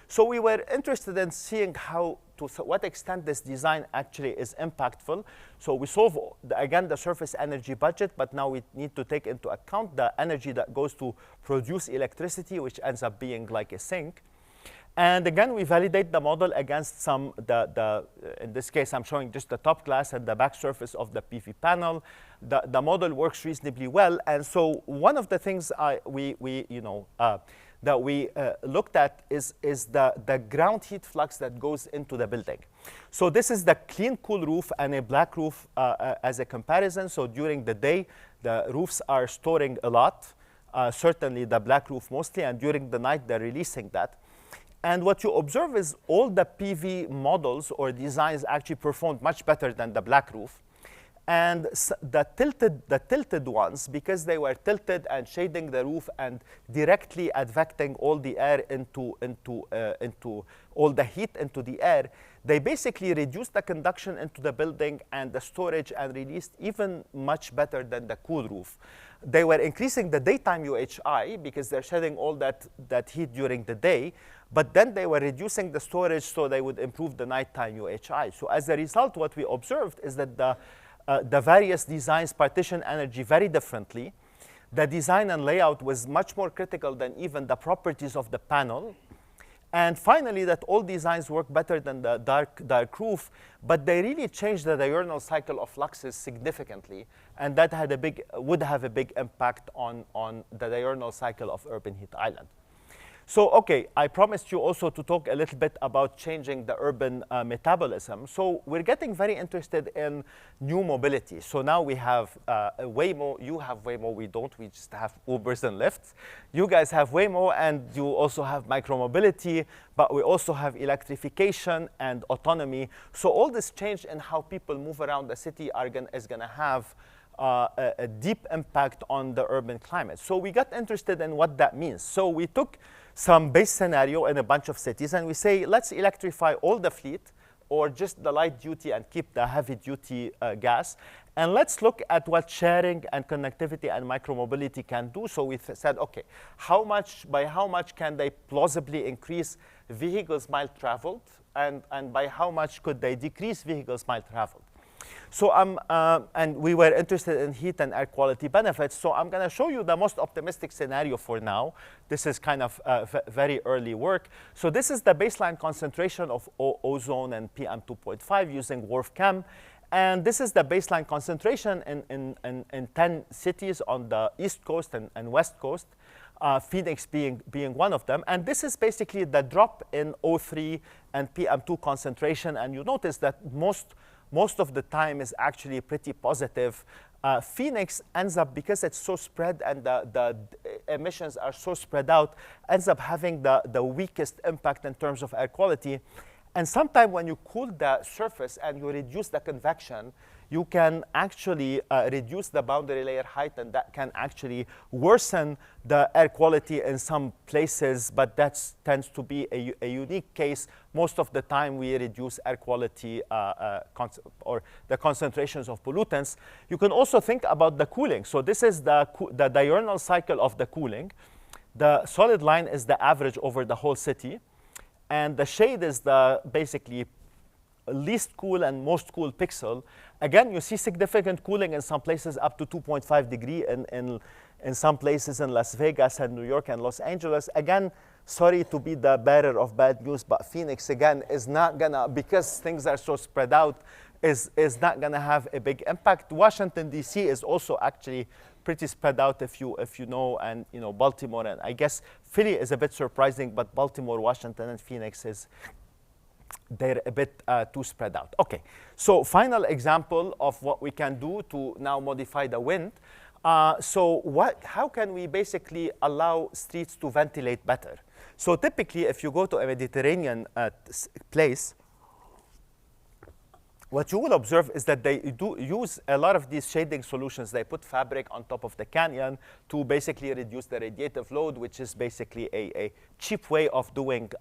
So we were interested in seeing to what extent this design actually is impactful. So we solve, again, the surface energy budget, but now we need to take into account the energy that goes to produce electricity, which ends up being like a sink. And again, we validate the model against in this case, I'm showing just the top glass and the back surface of the PV panel. The model works reasonably well. And so one of the things that we looked at is the ground heat flux that goes into the building. So this is the clean, cool roof and a black roof as a comparison. So during the day, the roofs are storing a lot, certainly the black roof mostly, and during the night, they're releasing that. And what you observe is all the PV models or designs actually performed much better than the black roof. And the tilted ones, because they were tilted and shading the roof and directly advecting all the air into all the heat into the air, they basically reduced the conduction into the building and the storage and released even much better than the cool roof. They were increasing the daytime UHI because they're shedding all that heat during the day, but then they were reducing the storage so they would improve the nighttime UHI. So as a result, what we observed is that the various designs partition energy very differently. The design and layout was much more critical than even the properties of the panel. And finally, that all designs work better than the dark roof, but they really changed the diurnal cycle of fluxes significantly, and that would have a big impact on the diurnal cycle of urban heat island. So, okay, I promised you also to talk a little bit about changing the urban metabolism. So we're getting very interested in new mobility. So now we have Waymo. You have Waymo, we don't. We just have Ubers and Lyfts. You guys have Waymo, and you also have micromobility, but we also have electrification and autonomy. So all this change in how people move around the city is going to have a deep impact on the urban climate. So we got interested in what that means. So we took some base scenario in a bunch of cities, and we say, let's electrify all the fleet, or just the light duty and keep the heavy duty gas. And let's look at what sharing and connectivity and micromobility can do. So we said, okay, by how much can they plausibly increase vehicles mile traveled, and by how much could they decrease vehicles mile traveled? So and we were interested in heat and air quality benefits. So I'm going to show you the most optimistic scenario for now. This is kind of very early work. So this is the baseline concentration of ozone and PM2.5 using WRF-Chem. And this is the baseline concentration in 10 cities on the East Coast and West Coast, Phoenix being one of them. And this is basically the drop in O3 and PM2 concentration. And you notice that most of the time is actually pretty positive. Phoenix ends up, because it's so spread and the emissions are so spread out, ends up having the weakest impact in terms of air quality. And sometimes when you cool the surface and you reduce the convection, you can actually reduce the boundary layer height, and that can actually worsen the air quality in some places, but that tends to be a unique case. Most of the time we reduce air quality or the concentrations of pollutants. You can also think about the cooling. So this is the diurnal cycle of the cooling. The solid line is the average over the whole city, and the shade is the basically least cool and most cool pixel. Again, you see significant cooling in some places up to 2.5 degrees in some places in Las Vegas and New York and Los Angeles. Again, sorry to be the bearer of bad news, but Phoenix, again, is not gonna, because things are so spread out, is not gonna have a big impact. Washington, D.C. is also actually pretty spread out if you know, and Baltimore, and I guess Philly is a bit surprising, but Baltimore, Washington, and Phoenix they're a bit too spread out. Okay, so final example of what we can do to now modify the wind. How can we basically allow streets to ventilate better? So typically, if you go to a Mediterranean place, what you will observe is that they do use a lot of these shading solutions. They put fabric on top of the canyon to basically reduce the radiative load, which is basically a cheap way of doing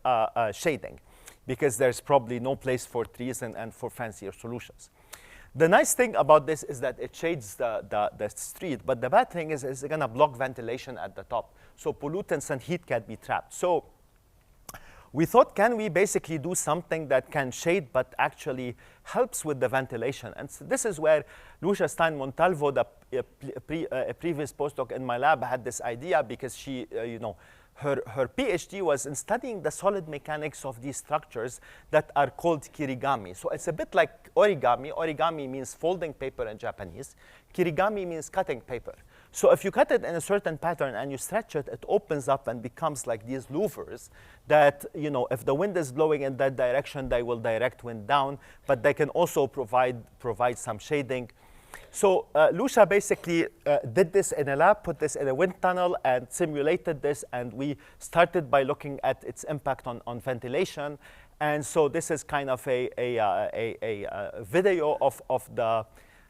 shading, because there's probably no place for trees and for fancier solutions. The nice thing about this is that it shades the street, but the bad thing is it's going to block ventilation at the top. So pollutants and heat can be trapped. So we thought, can we basically do something that can shade but actually helps with the ventilation? And so this is where Lucia Stein-Montalvo, a previous postdoc in my lab, had this idea, because she, her PhD was in studying the solid mechanics of these structures that are called kirigami. So it's a bit like origami. Origami means folding paper in Japanese. Kirigami means cutting paper. So if you cut it in a certain pattern and you stretch it, it opens up and becomes like these louvers that, if the wind is blowing in that direction, they will direct wind down, but they can also provide some shading. So Lucia basically did this in a lab, put this in a wind tunnel, and simulated this. And we started by looking at its impact on ventilation. And so this is kind of a video of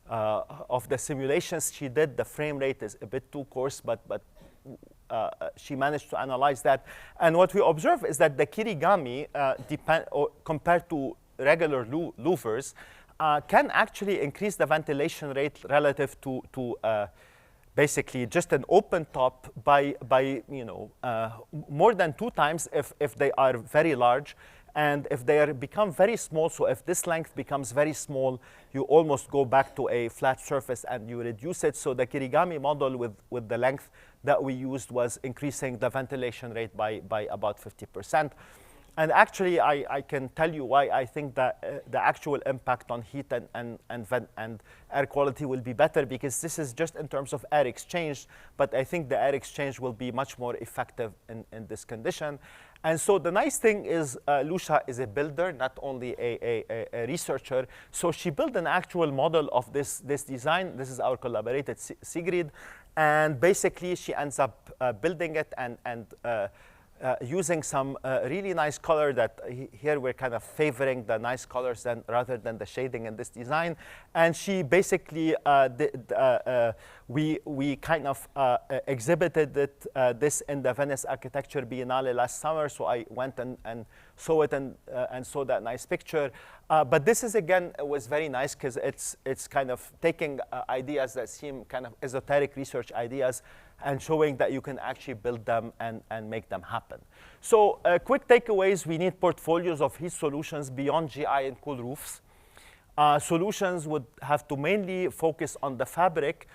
of the simulations she did, the frame rate is a bit too coarse, but she managed to analyze that. And what we observe is that the kirigami, compared to regular louvers, can actually increase the ventilation rate relative to basically just an open top by more than 2 times if they are very large. And if they become very small, so if this length becomes very small, you almost go back to a flat surface and you reduce it. So the kirigami model with the length that we used was increasing the ventilation rate by about 50%. And actually, I can tell you why I think that the actual impact on heat and air quality will be better, because this is just in terms of air exchange, but I think the air exchange will be much more effective in this condition. And so the nice thing is Lucia is a builder, not only a researcher. So she built an actual model of this design. This is our collaborator, Sigrid. And basically, she ends up building it and using some really nice color that here we're kind of favoring the nice colors rather than the shading in this design. And she basically, we kind of exhibited this in the Venice Architecture Biennale last summer. So I went and saw it and saw that nice picture. But this is, again, was very nice because it's kind of taking ideas that seem kind of esoteric research ideas and showing that you can actually build them and make them happen. So quick takeaways: we need portfolios of heat solutions beyond GI and cool roofs. Solutions would have to mainly focus on the fabric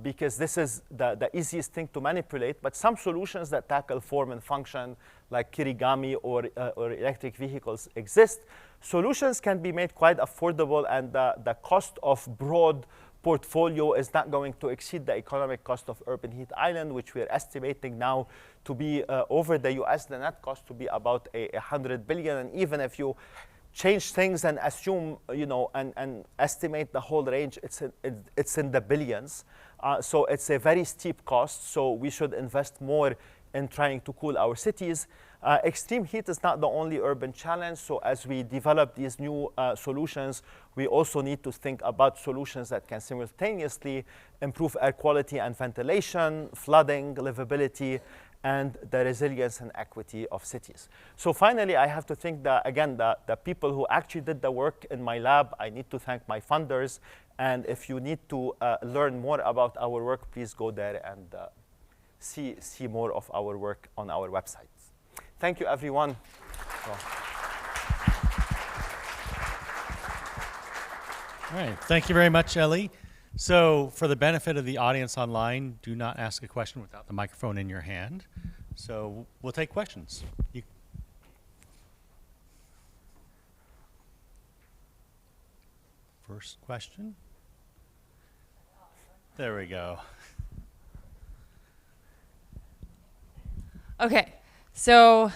because this is the easiest thing to manipulate, but some solutions that tackle form and function, like kirigami or electric vehicles, exist. Solutions can be made quite affordable, and the cost of broad portfolio is not going to exceed the economic cost of urban heat island, which we're estimating now to be over the US, the net cost to be about 100 billion. And even if you change things and assume, and estimate the whole range, it's in the billions. So it's a very steep cost. So we should invest more in trying to cool our cities. Extreme heat is not the only urban challenge. So as we develop these new solutions, we also need to think about solutions that can simultaneously improve air quality and ventilation, flooding, livability, and the resilience and equity of cities. So finally, I have to thank, the people who actually did the work in my lab. I need to thank my funders. And if you need to learn more about our work, please go there and see more of our work on our website. Thank you, everyone. All right, thank you very much, Elie. So for the benefit of the audience online, do not ask a question without the microphone in your hand. So we'll take questions. First question. There we go. Okay, so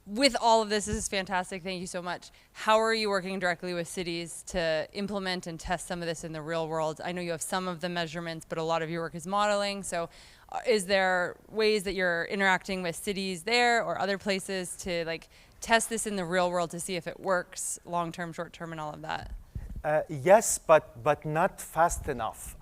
with all of this is fantastic. Thank you so much. How are you working directly with cities to implement and test some of this in the real world? I know you have some of the measurements, but a lot of your work is modeling. So is there ways that you're interacting with cities there or other places to test this in the real world to see if it works long-term, short-term, and all of that? Yes, but not fast enough.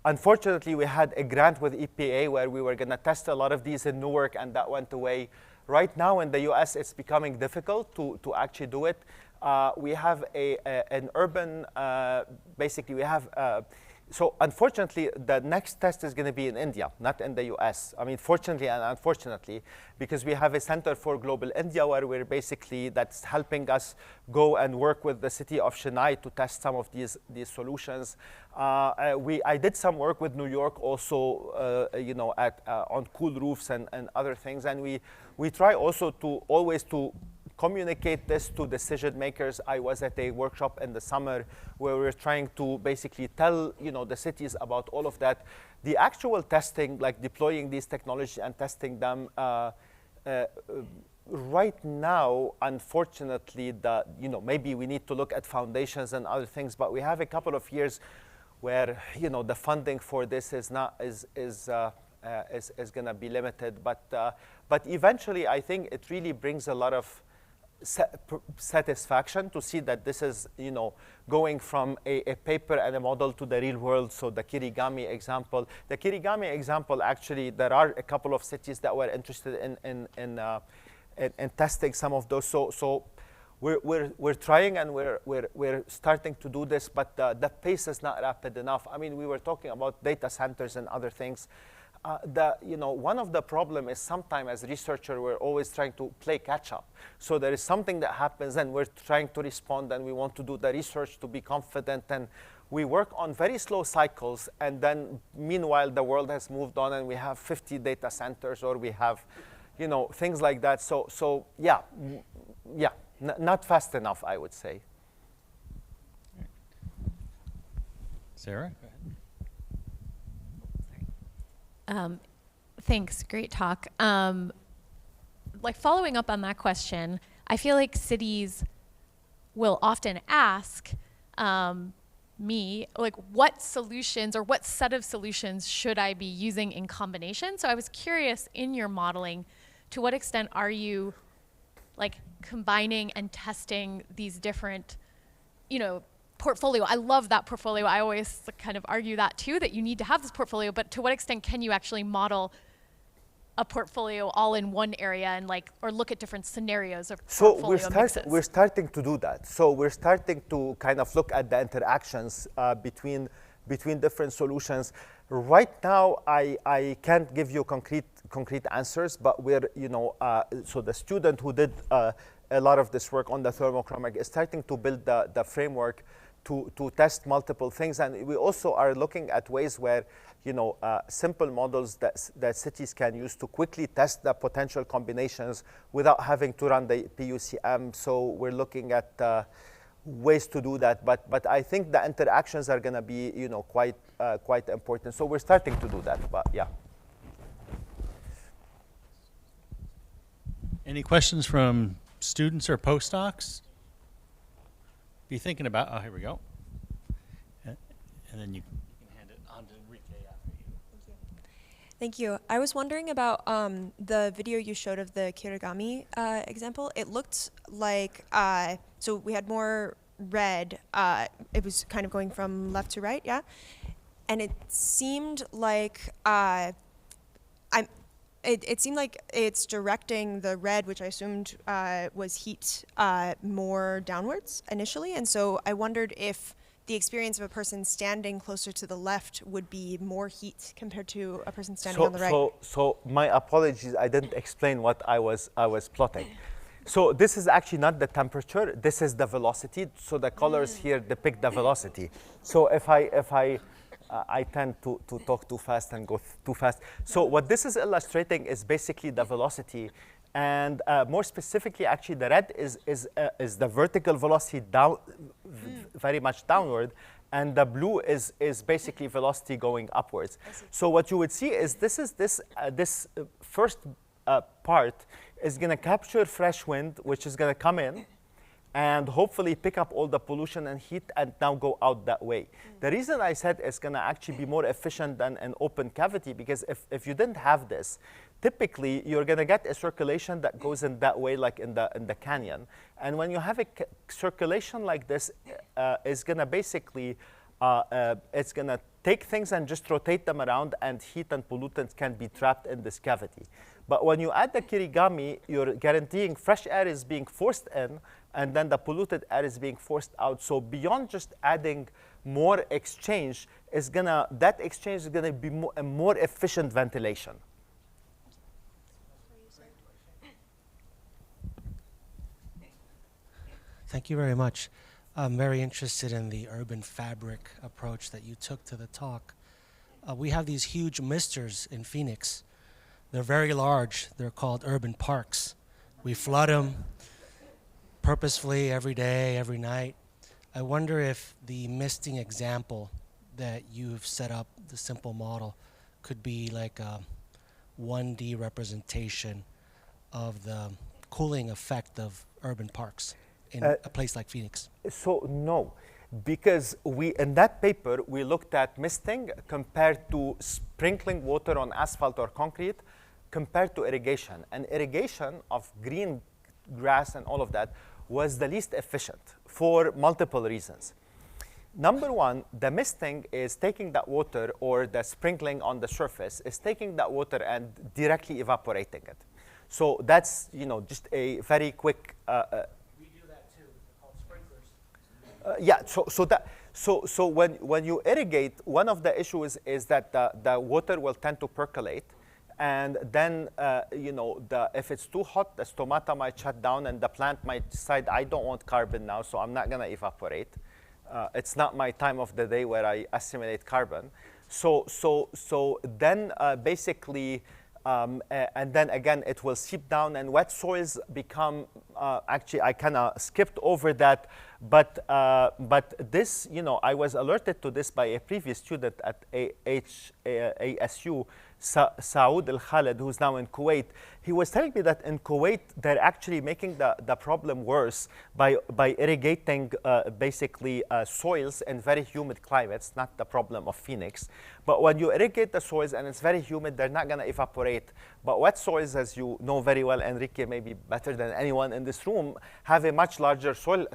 Unfortunately, we had a grant with EPA where we were going to test a lot of these in Newark, and that went away. Right now in the US, it's becoming difficult to actually do it. We have an urban, so unfortunately, the next test is going to be in India, not in the US. I mean, fortunately and unfortunately, because we have a Center for Global India where that's helping us go and work with the city of Chennai to test some of these solutions. I did some work with New York also, on cool roofs and other things. And we try also to always to communicate this to decision makers. I was at a workshop in the summer where we were trying to basically tell the cities about all of that. The actual testing, like deploying these technologies and testing them, right now, unfortunately, maybe we need to look at foundations and other things, but we have a couple of years where the funding for this is going to be limited. But eventually, I think it really brings a lot of satisfaction to see that this is, going from a paper and a model to the real world. So the Kirigami example. The Kirigami example, actually, there are a couple of cities that were interested in testing some of those. So we're trying, and we're starting to do this, but the pace is not rapid enough. I mean, we were talking about data centers and other things. One of the problem is sometimes as researcher, we're always trying to play catch up. So there is something that happens and we're trying to respond, and we want to do the research to be confident, and we work on very slow cycles, and then meanwhile the world has moved on and we have 50 data centers, or we have, things like that. So yeah, not fast enough, I would say. Sarah? Thanks, great talk. Like following up on that question, I feel like cities will often ask me, like, what solutions or what set of solutions should I be using in combination? So I was curious, in your modeling, to what extent are you like combining and testing these different, portfolio? I love that portfolio. I always kind of argue that too, that you need to have this portfolio, but to what extent can you actually model a portfolio all in one area and or look at different scenarios of portfolio mixes? We're starting to do that. So we're starting to kind of look at the interactions between different solutions. Right now, I can't give you concrete answers, but we're, so the student who did a lot of this work on the thermochromic is starting to build the framework to test multiple things. And we also are looking at ways where, simple models that cities can use to quickly test the potential combinations without having to run the PUCM. So we're looking at ways to do that. But I think the interactions are going to be, quite important. So we're starting to do that, but yeah. Any questions from students or postdocs? Be thinking about, here we go. And then you can hand it on to Enrique after you. Thank you. I was wondering about the video you showed of the Kirigami example. It looked like, so we had more red. It was kind of going from left to right, yeah? And it seemed like, it seemed like it's directing the red, which I assumed was heat, more downwards initially. And so I wondered if the experience of a person standing closer to the left would be more heat compared to a person standing on the right. So my apologies, I didn't explain what I was plotting. So this is actually not the temperature, this is the velocity. So the colors here depict the velocity. So if I tend to talk too fast and go too fast. So what this is illustrating is basically the velocity, and more specifically, actually, the red is the vertical velocity down, very much downward, and the blue is basically velocity going upwards. So what you would see is this first part is going to capture fresh wind, which is going to come in and hopefully pick up all the pollution and heat and now go out that way. The reason I said it's going to actually be more efficient than an open cavity, because if you didn't have this, typically you're going to get a circulation that goes in that way, like in the canyon. And when you have a circulation like this, it's going to basically, it's going to take things and just rotate them around, and heat and pollutants can be trapped in this cavity. But when you add the Kirigami, you're guaranteeing fresh air is being forced in, and then the polluted air is being forced out. So beyond just adding more exchange, that exchange is gonna be a more efficient ventilation. Thank you very much. I'm very interested in the urban fabric approach that you took to the talk. We have these huge misters in Phoenix. They're very large. They're called urban parks. We flood them purposefully every day, every night. I wonder if the misting example that you've set up, the simple model, could be like a 1D representation of the cooling effect of urban parks in a place like Phoenix. So no, because in that paper, we looked at misting compared to sprinkling water on asphalt or concrete compared to irrigation. And irrigation of green grass and all of that, was the least efficient for multiple reasons. Number one, the misting is taking that water, or the sprinkling on the surface is taking that water and directly evaporating it. So that's, just a very quick. We do that too. They're called sprinklers. Yeah. So when you irrigate, one of the issues is that the water will tend to percolate, and then if it's too hot, the stomata might shut down, and the plant might decide, I don't want carbon now, so I'm not going to evaporate. It's not my time of the day where I assimilate carbon. So then basically, and then again, it will seep down, and wet soils become, actually, I kind of skipped over that, but this, I was alerted to this by a previous student at ASU, Saud Al-Khaled, who's now in Kuwait. He was telling me that in Kuwait, they're actually making the problem worse by irrigating basically soils in very humid climates, not the problem of Phoenix. But when you irrigate the soils and it's very humid, they're not going to evaporate. But wet soils, as you know very well, Enrique, maybe better than anyone in this room, have a much larger soil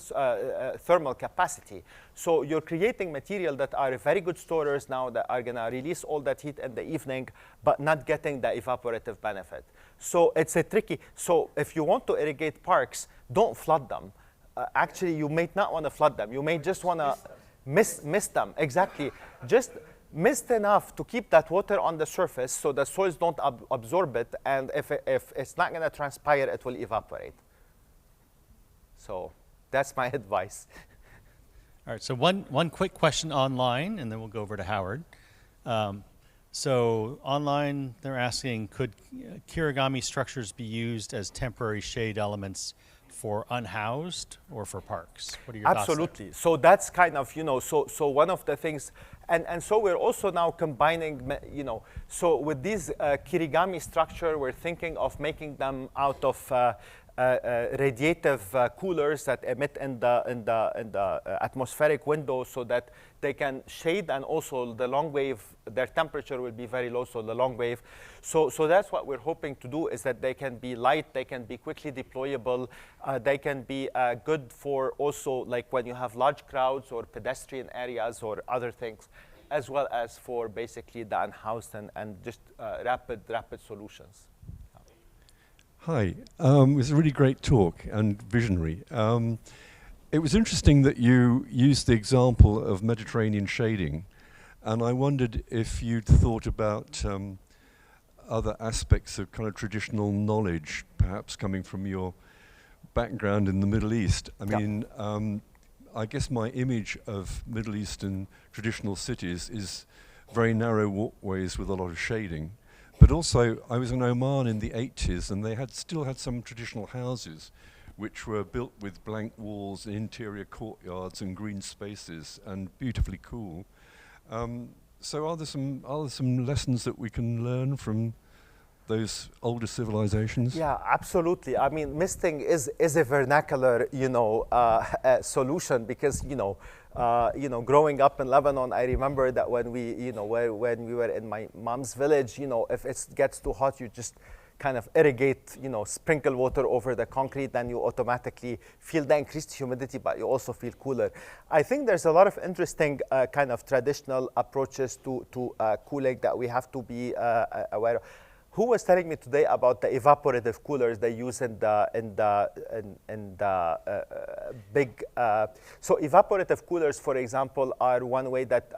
thermal capacity. So you're creating material that are very good storers now that are going to release all that heat in the evening, but not getting the evaporative benefit. So it's a tricky. So if you want to irrigate parks, don't flood them. Actually, you may not want to flood them. You may just want to mist them. Exactly. Just mist enough to keep that water on the surface so the soils don't absorb it. And if it's not going to transpire, it will evaporate. So that's my advice. All right, so one quick question online, and then we'll go over to Howard. So online, they're asking, could kirigami structures be used as temporary shade elements for unhoused or for parks? What are your thoughts there? Absolutely. So that's kind of, so one of the things, and so we're also now combining, so with these kirigami structure, we're thinking of making them out of radiative coolers that emit in the atmospheric window, so that they can shade, and also the long wave, their temperature will be very low, so the long wave. So that's what we're hoping to do, is that they can be light, they can be quickly deployable, they can be good for also like when you have large crowds or pedestrian areas or other things, as well as for basically the unhoused and just rapid solutions. Hi, it was a really great talk and visionary. It was interesting that you used the example of Mediterranean shading, and I wondered if you'd thought about other aspects of kind of traditional knowledge, perhaps coming from your background in the Middle East. I mean, I guess my image of Middle Eastern traditional cities is very narrow walkways with a lot of shading. But also, I was in Oman in the 80s, and they still had some traditional houses which were built with blank walls, interior courtyards, and green spaces, and beautifully cool. So are there some lessons that we can learn from those older civilizations? Yeah, absolutely. I mean, misting is a vernacular, solution, because growing up in Lebanon, I remember that when we were in my mom's village, if it gets too hot, you just kind of irrigate, sprinkle water over the concrete, then you automatically feel the increased humidity, but you also feel cooler. I think there's a lot of interesting kind of traditional approaches to cooling that we have to be aware of. Who was telling me today about the evaporative coolers they use in the big? So evaporative coolers, for example, are one way that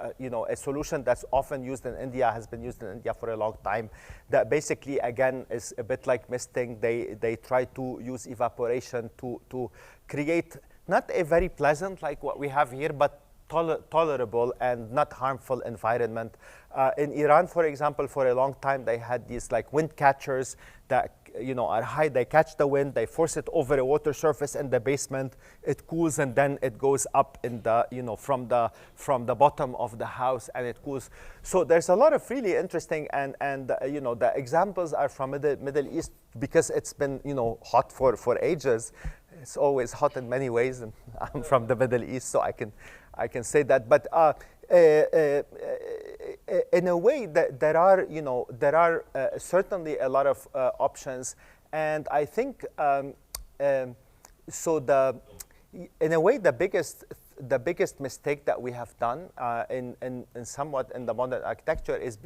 a solution that's often used in India, has been used in India for a long time. That basically, again, is a bit like misting. They try to use evaporation to create not a very pleasant like what we have here, but tolerable and not harmful environment. In Iran, for example, for a long time, they had these like wind catchers that are high. They catch the wind, they force it over a water surface in the basement. It cools, and then it goes up in the from the bottom of the house, and it cools. So there's a lot of really interesting and the examples are from Middle East, because it's been hot for ages. It's always hot in many ways, and I'm from the Middle East, so I can say that. But in a way, that there are certainly a lot of options, and I think so in a way, the biggest mistake that we have done in somewhat in the modern architecture is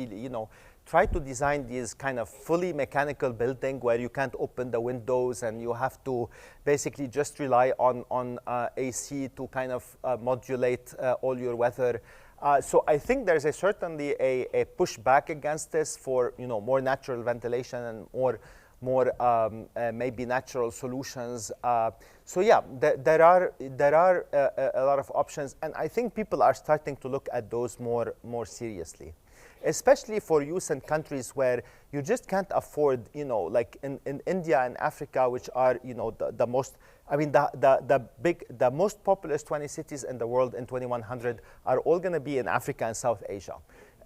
try to design these kind of fully mechanical building where you can't open the windows and you have to basically just rely on AC to kind of modulate all your weather. So I think there's certainly a pushback against this for more natural ventilation and more maybe natural solutions. So yeah, there are a lot of options, and I think people are starting to look at those more seriously, especially for use in countries where you just can't afford, like in India and Africa, which are the most. I mean, the most populous 20 cities in the world in 2100 are all going to be in Africa and South Asia,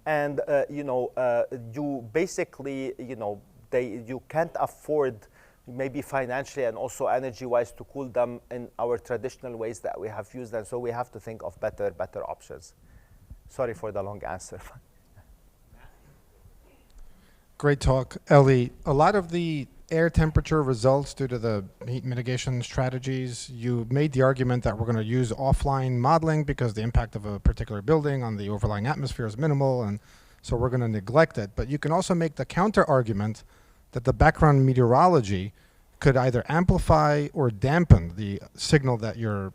and you basically you can't afford, maybe financially and also energy-wise, to cool them in our traditional ways that we have used, and so we have to think of better options. Sorry for the long answer. Great talk, Elie. A lot of the air temperature results due to the heat mitigation strategies, you made the argument that we're going to use offline modeling because the impact of a particular building on the overlying atmosphere is minimal, and so we're going to neglect it. But you can also make the counter argument that the background meteorology could either amplify or dampen the signal that you're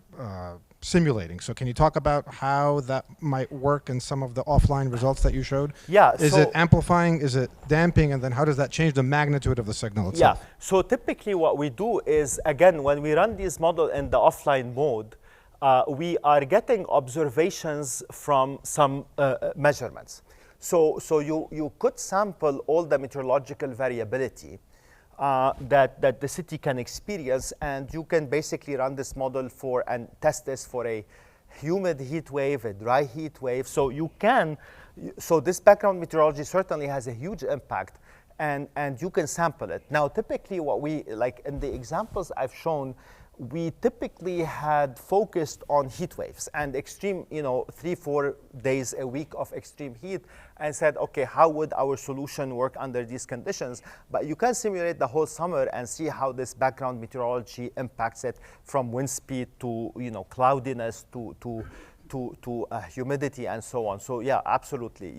simulating. So can you talk about how that might work in some of the offline results that you showed? Yeah. Is it amplifying? Is it damping? And then how does that change the magnitude of the signal itself? Yeah. So typically what we do is, again, when we run this model in the offline mode, we are getting observations from some measurements. So you could sample all the meteorological variability that the city can experience, and you can basically run this model and test this for a humid heat wave, a dry heat wave. So this background meteorology certainly has a huge impact, and you can sample it. Now, typically what we, like in the examples I've shown, we typically had focused on heat waves and extreme, 3-4 days a week of extreme heat, and said, okay, how would our solution work under these conditions? But you can simulate the whole summer and see how this background meteorology impacts it, from wind speed to, cloudiness to humidity and so on. So yeah, absolutely.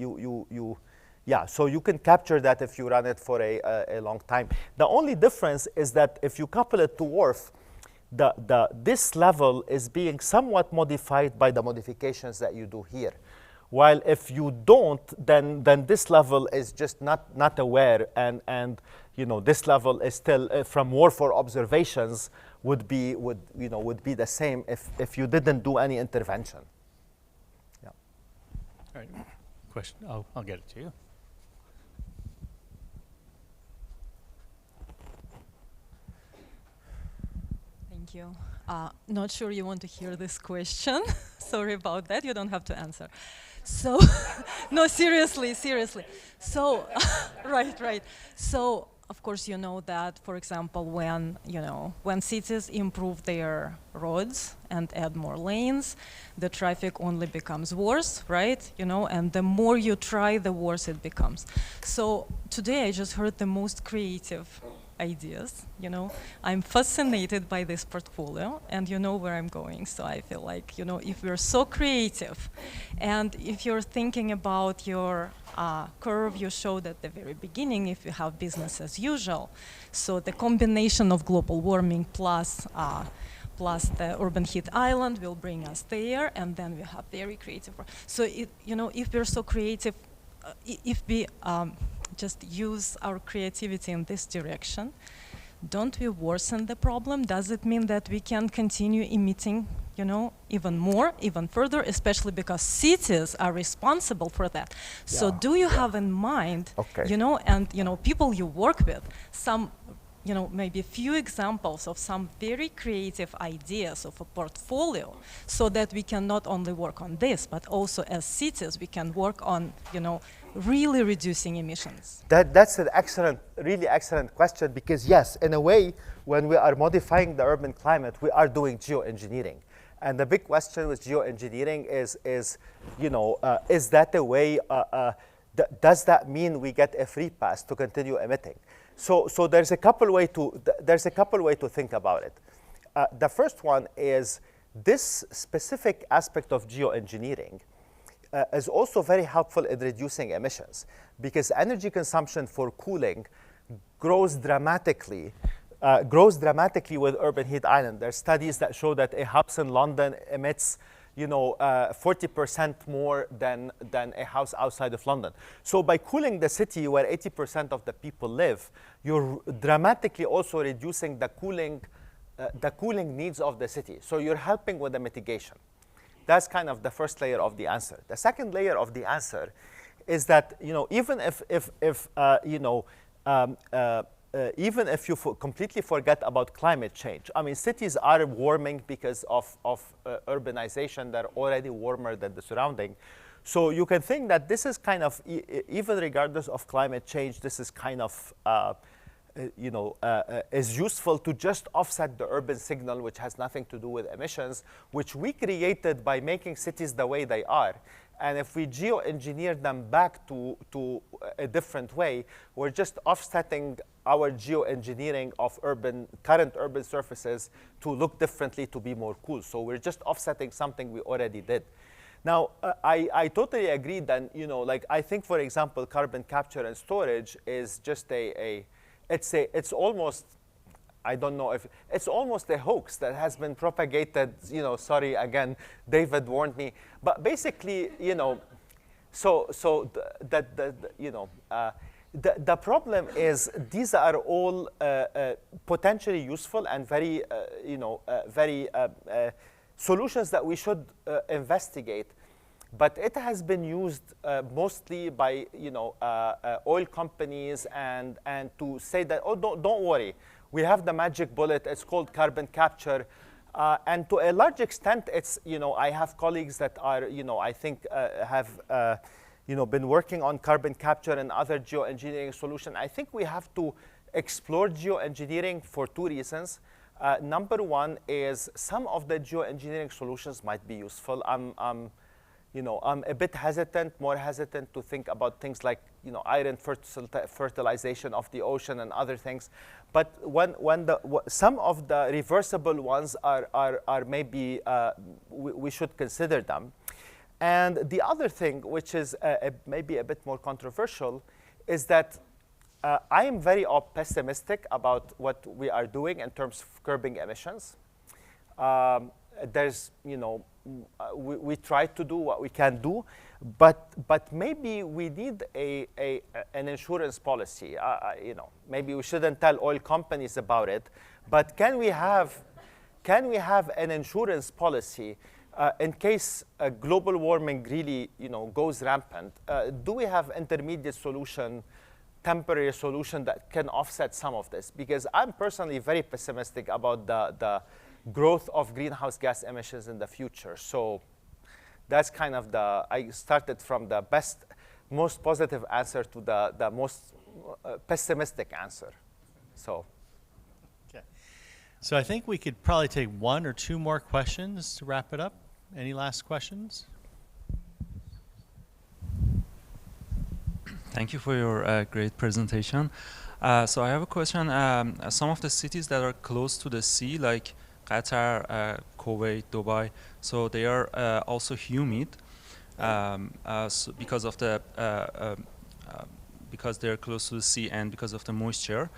Yeah, so you can capture that if you run it for a long time. The only difference is that if you couple it to WRF, this level is being somewhat modified by the modifications that you do here. While if you don't, then this level is just not aware, and this level is still from WRF for observations would be the same if you didn't do any intervention. Yeah. All right. Question. I'll get it to you. Thank you. Not sure you want to hear this question. Sorry about that. You don't have to answer. So, no, seriously. So, right. So, of course, you know that, for example, when cities improve their roads and add more lanes, the traffic only becomes worse, right? And the more you try, the worse it becomes. So today I just heard the most creative ideas. I'm fascinated by this portfolio, and you know where I'm going. So I feel like, if we're so creative, and if you're thinking about your curve you showed at the very beginning, if you have business as usual, so the combination of global warming plus the urban heat island will bring us there, and then we have very creative. So if we're so creative, if we just use our creativity in this direction, don't we worsen the problem? Does it mean that we can continue emitting, even more, even further, especially because cities are responsible for that? Yeah. So do you have in mind, and people you work with, some, maybe a few examples of some very creative ideas of a portfolio, so that we can not only work on this, but also as cities, we can work on, really reducing emissions? That's an really excellent question, because yes, in a way, when we are modifying the urban climate, we are doing geoengineering. And the big question with geoengineering is that a way, does that mean we get a free pass to continue emitting? So there's a couple way to think about it. The first one is this specific aspect of geoengineering is also very helpful in reducing emissions, because energy consumption for cooling grows dramatically with urban heat island. There are studies that show that a house in London emits 40% more than a house outside of London. So by cooling the city where 80% of the people live, you're dramatically also reducing the cooling needs of the city. So you're helping with the mitigation. That's kind of the first layer of the answer. The second layer of the answer is that even if you completely forget about climate change, I mean, cities are warming because of urbanization. They're already warmer than the surrounding. So you can think that this is kind of, even regardless of climate change, this is kind of, is useful to just offset the urban signal, which has nothing to do with emissions, which we created by making cities the way they are. And if we geoengineer them back to a different way, we're just offsetting our geoengineering of current urban surfaces to look differently, to be more cool. So we're just offsetting something we already did. Now, I totally agree that, I think, for example, carbon capture and storage is just it's almost, I don't know if, it's almost a hoax that has been propagated, sorry, again, David warned me. But basically, the problem is these are all potentially useful and very, solutions that we should investigate. But it has been used mostly by oil companies and to say that, oh, don't worry, we have the magic bullet. It's called carbon capture. And to a large extent, it's, I have colleagues that are, I think have, been working on carbon capture and other geoengineering solutions. I think we have to explore geoengineering for two reasons. Number one is some of the geoengineering solutions might be useful. I'm a bit more hesitant to think about things like, iron fertilization of the ocean and other things. But some of the reversible ones are maybe, we should consider them. And the other thing, which is maybe a bit more controversial, is that I am very pessimistic about what we are doing in terms of curbing emissions. There's, we try to do what we can do, but maybe we need an insurance policy. Maybe we shouldn't tell oil companies about it, but can we have an insurance policy in case global warming really, goes rampant? Do we have intermediate solution, temporary solution that can offset some of this? Because I'm personally very pessimistic about the growth of greenhouse gas emissions in the future. So that's kind of I started from the most positive answer to the most pessimistic answer. So. Okay. So I think we could probably take one or two more questions to wrap it up. Any last questions? Thank you for your great presentation. So I have a question. Some of the cities that are close to the sea, like Qatar, Kuwait, Dubai, so they are also humid so because of the because they're close to the sea and because of the moisture.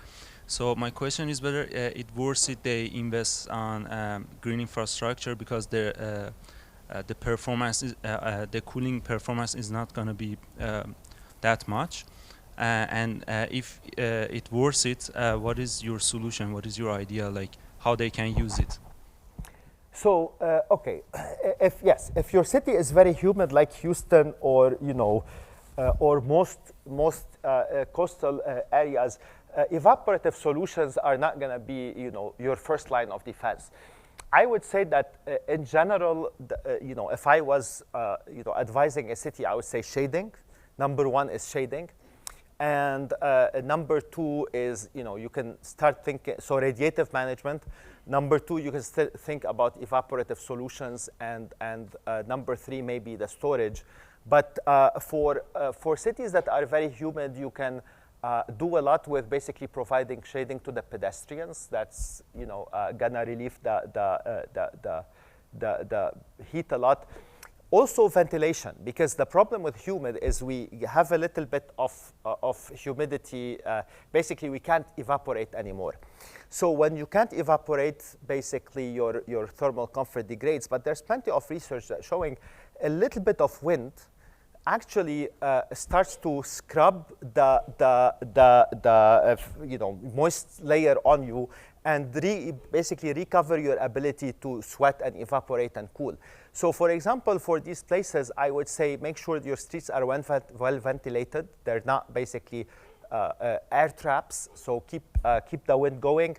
So my question is whether it's worth it they invest on green infrastructure, because the performance is, the cooling performance is not going to be that much. And if it's worth it, what is your solution? What is your idea, like how they can use it? So, okay, if your city is very humid, like Houston or, or most coastal areas, evaporative solutions are not going to be, your first line of defense. I would say that in general, if I was, advising a city, I would say shading. Number one is shading. And number two is, you can start thinking, so radiative management. Number two, you can still think about evaporative solutions. And number three, maybe the storage. But for cities that are very humid, you can do a lot with basically providing shading to the pedestrians. That's gonna relieve the heat a lot. Also ventilation, because the problem with humid is we have a little bit of humidity. Basically, we can't evaporate anymore. So when you can't evaporate, basically your thermal comfort degrades. But there's plenty of research that's showing a little bit of wind actually starts to scrub the moist layer on you and basically recover your ability to sweat and evaporate and cool. So for example, for these places, I would say make sure your streets are well ventilated. They're not basically air traps, so keep the wind going,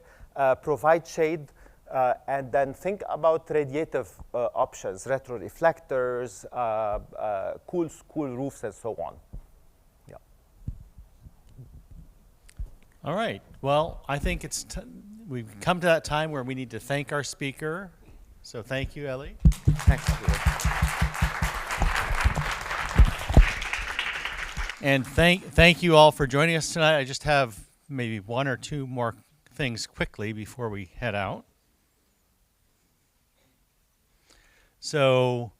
provide shade, and then think about radiative options, retroreflectors, cool roofs, and so on. Yeah. All right. Well, I think we've come to that time where we need to thank our speaker. So thank you, Elie. Thanks. And thank you all for joining us tonight. I just have maybe one or two more things quickly before we head out. So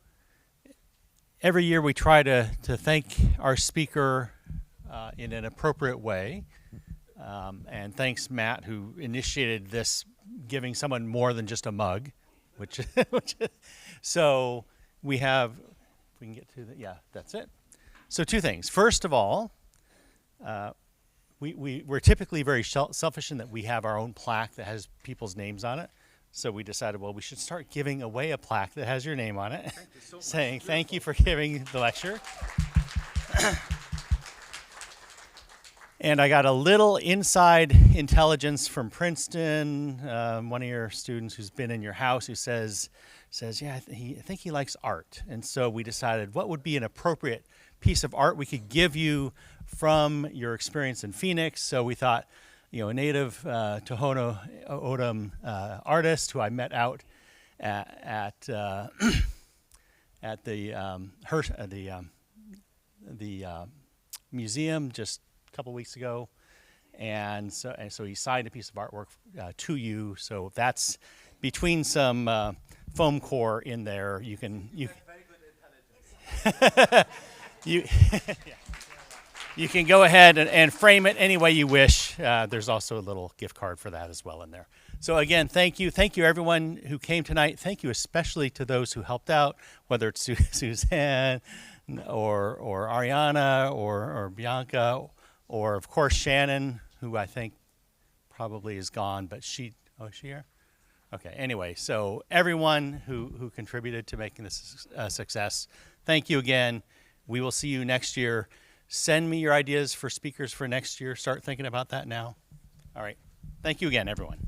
every year we try to thank our speaker in an appropriate way. And thanks, Matt, who initiated this, giving someone more than just a mug. So we have, if we can get to yeah, that's it. So two things. First of all, we're typically very selfish in that we have our own plaque that has people's names on it. So we decided, well, we should start giving away a plaque that has your name on it, saying thank you for giving the lecture. And I got a little inside intelligence from Princeton, one of your students who's been in your house, who says, yeah, I think he likes art. And so we decided what would be an appropriate piece of art we could give you from your experience in Phoenix. So we thought, a native Tohono O'odham artist who I met out at the museum just a couple weeks ago, and so he signed a piece of artwork to you. So that's between some foam core in there. You can very good intelligence. You can go ahead and frame it any way you wish. There's also a little gift card for that as well in there. So again, thank you everyone who came tonight. Thank you especially to those who helped out, whether it's Suzanne or Ariana or Bianca, or of course Shannon, who I think probably is gone, but is she here? Okay, anyway, so everyone who contributed to making this a success, thank you again. We will see you next year. Send me your ideas for speakers for next year. Start thinking about that now. All right. Thank you again, everyone.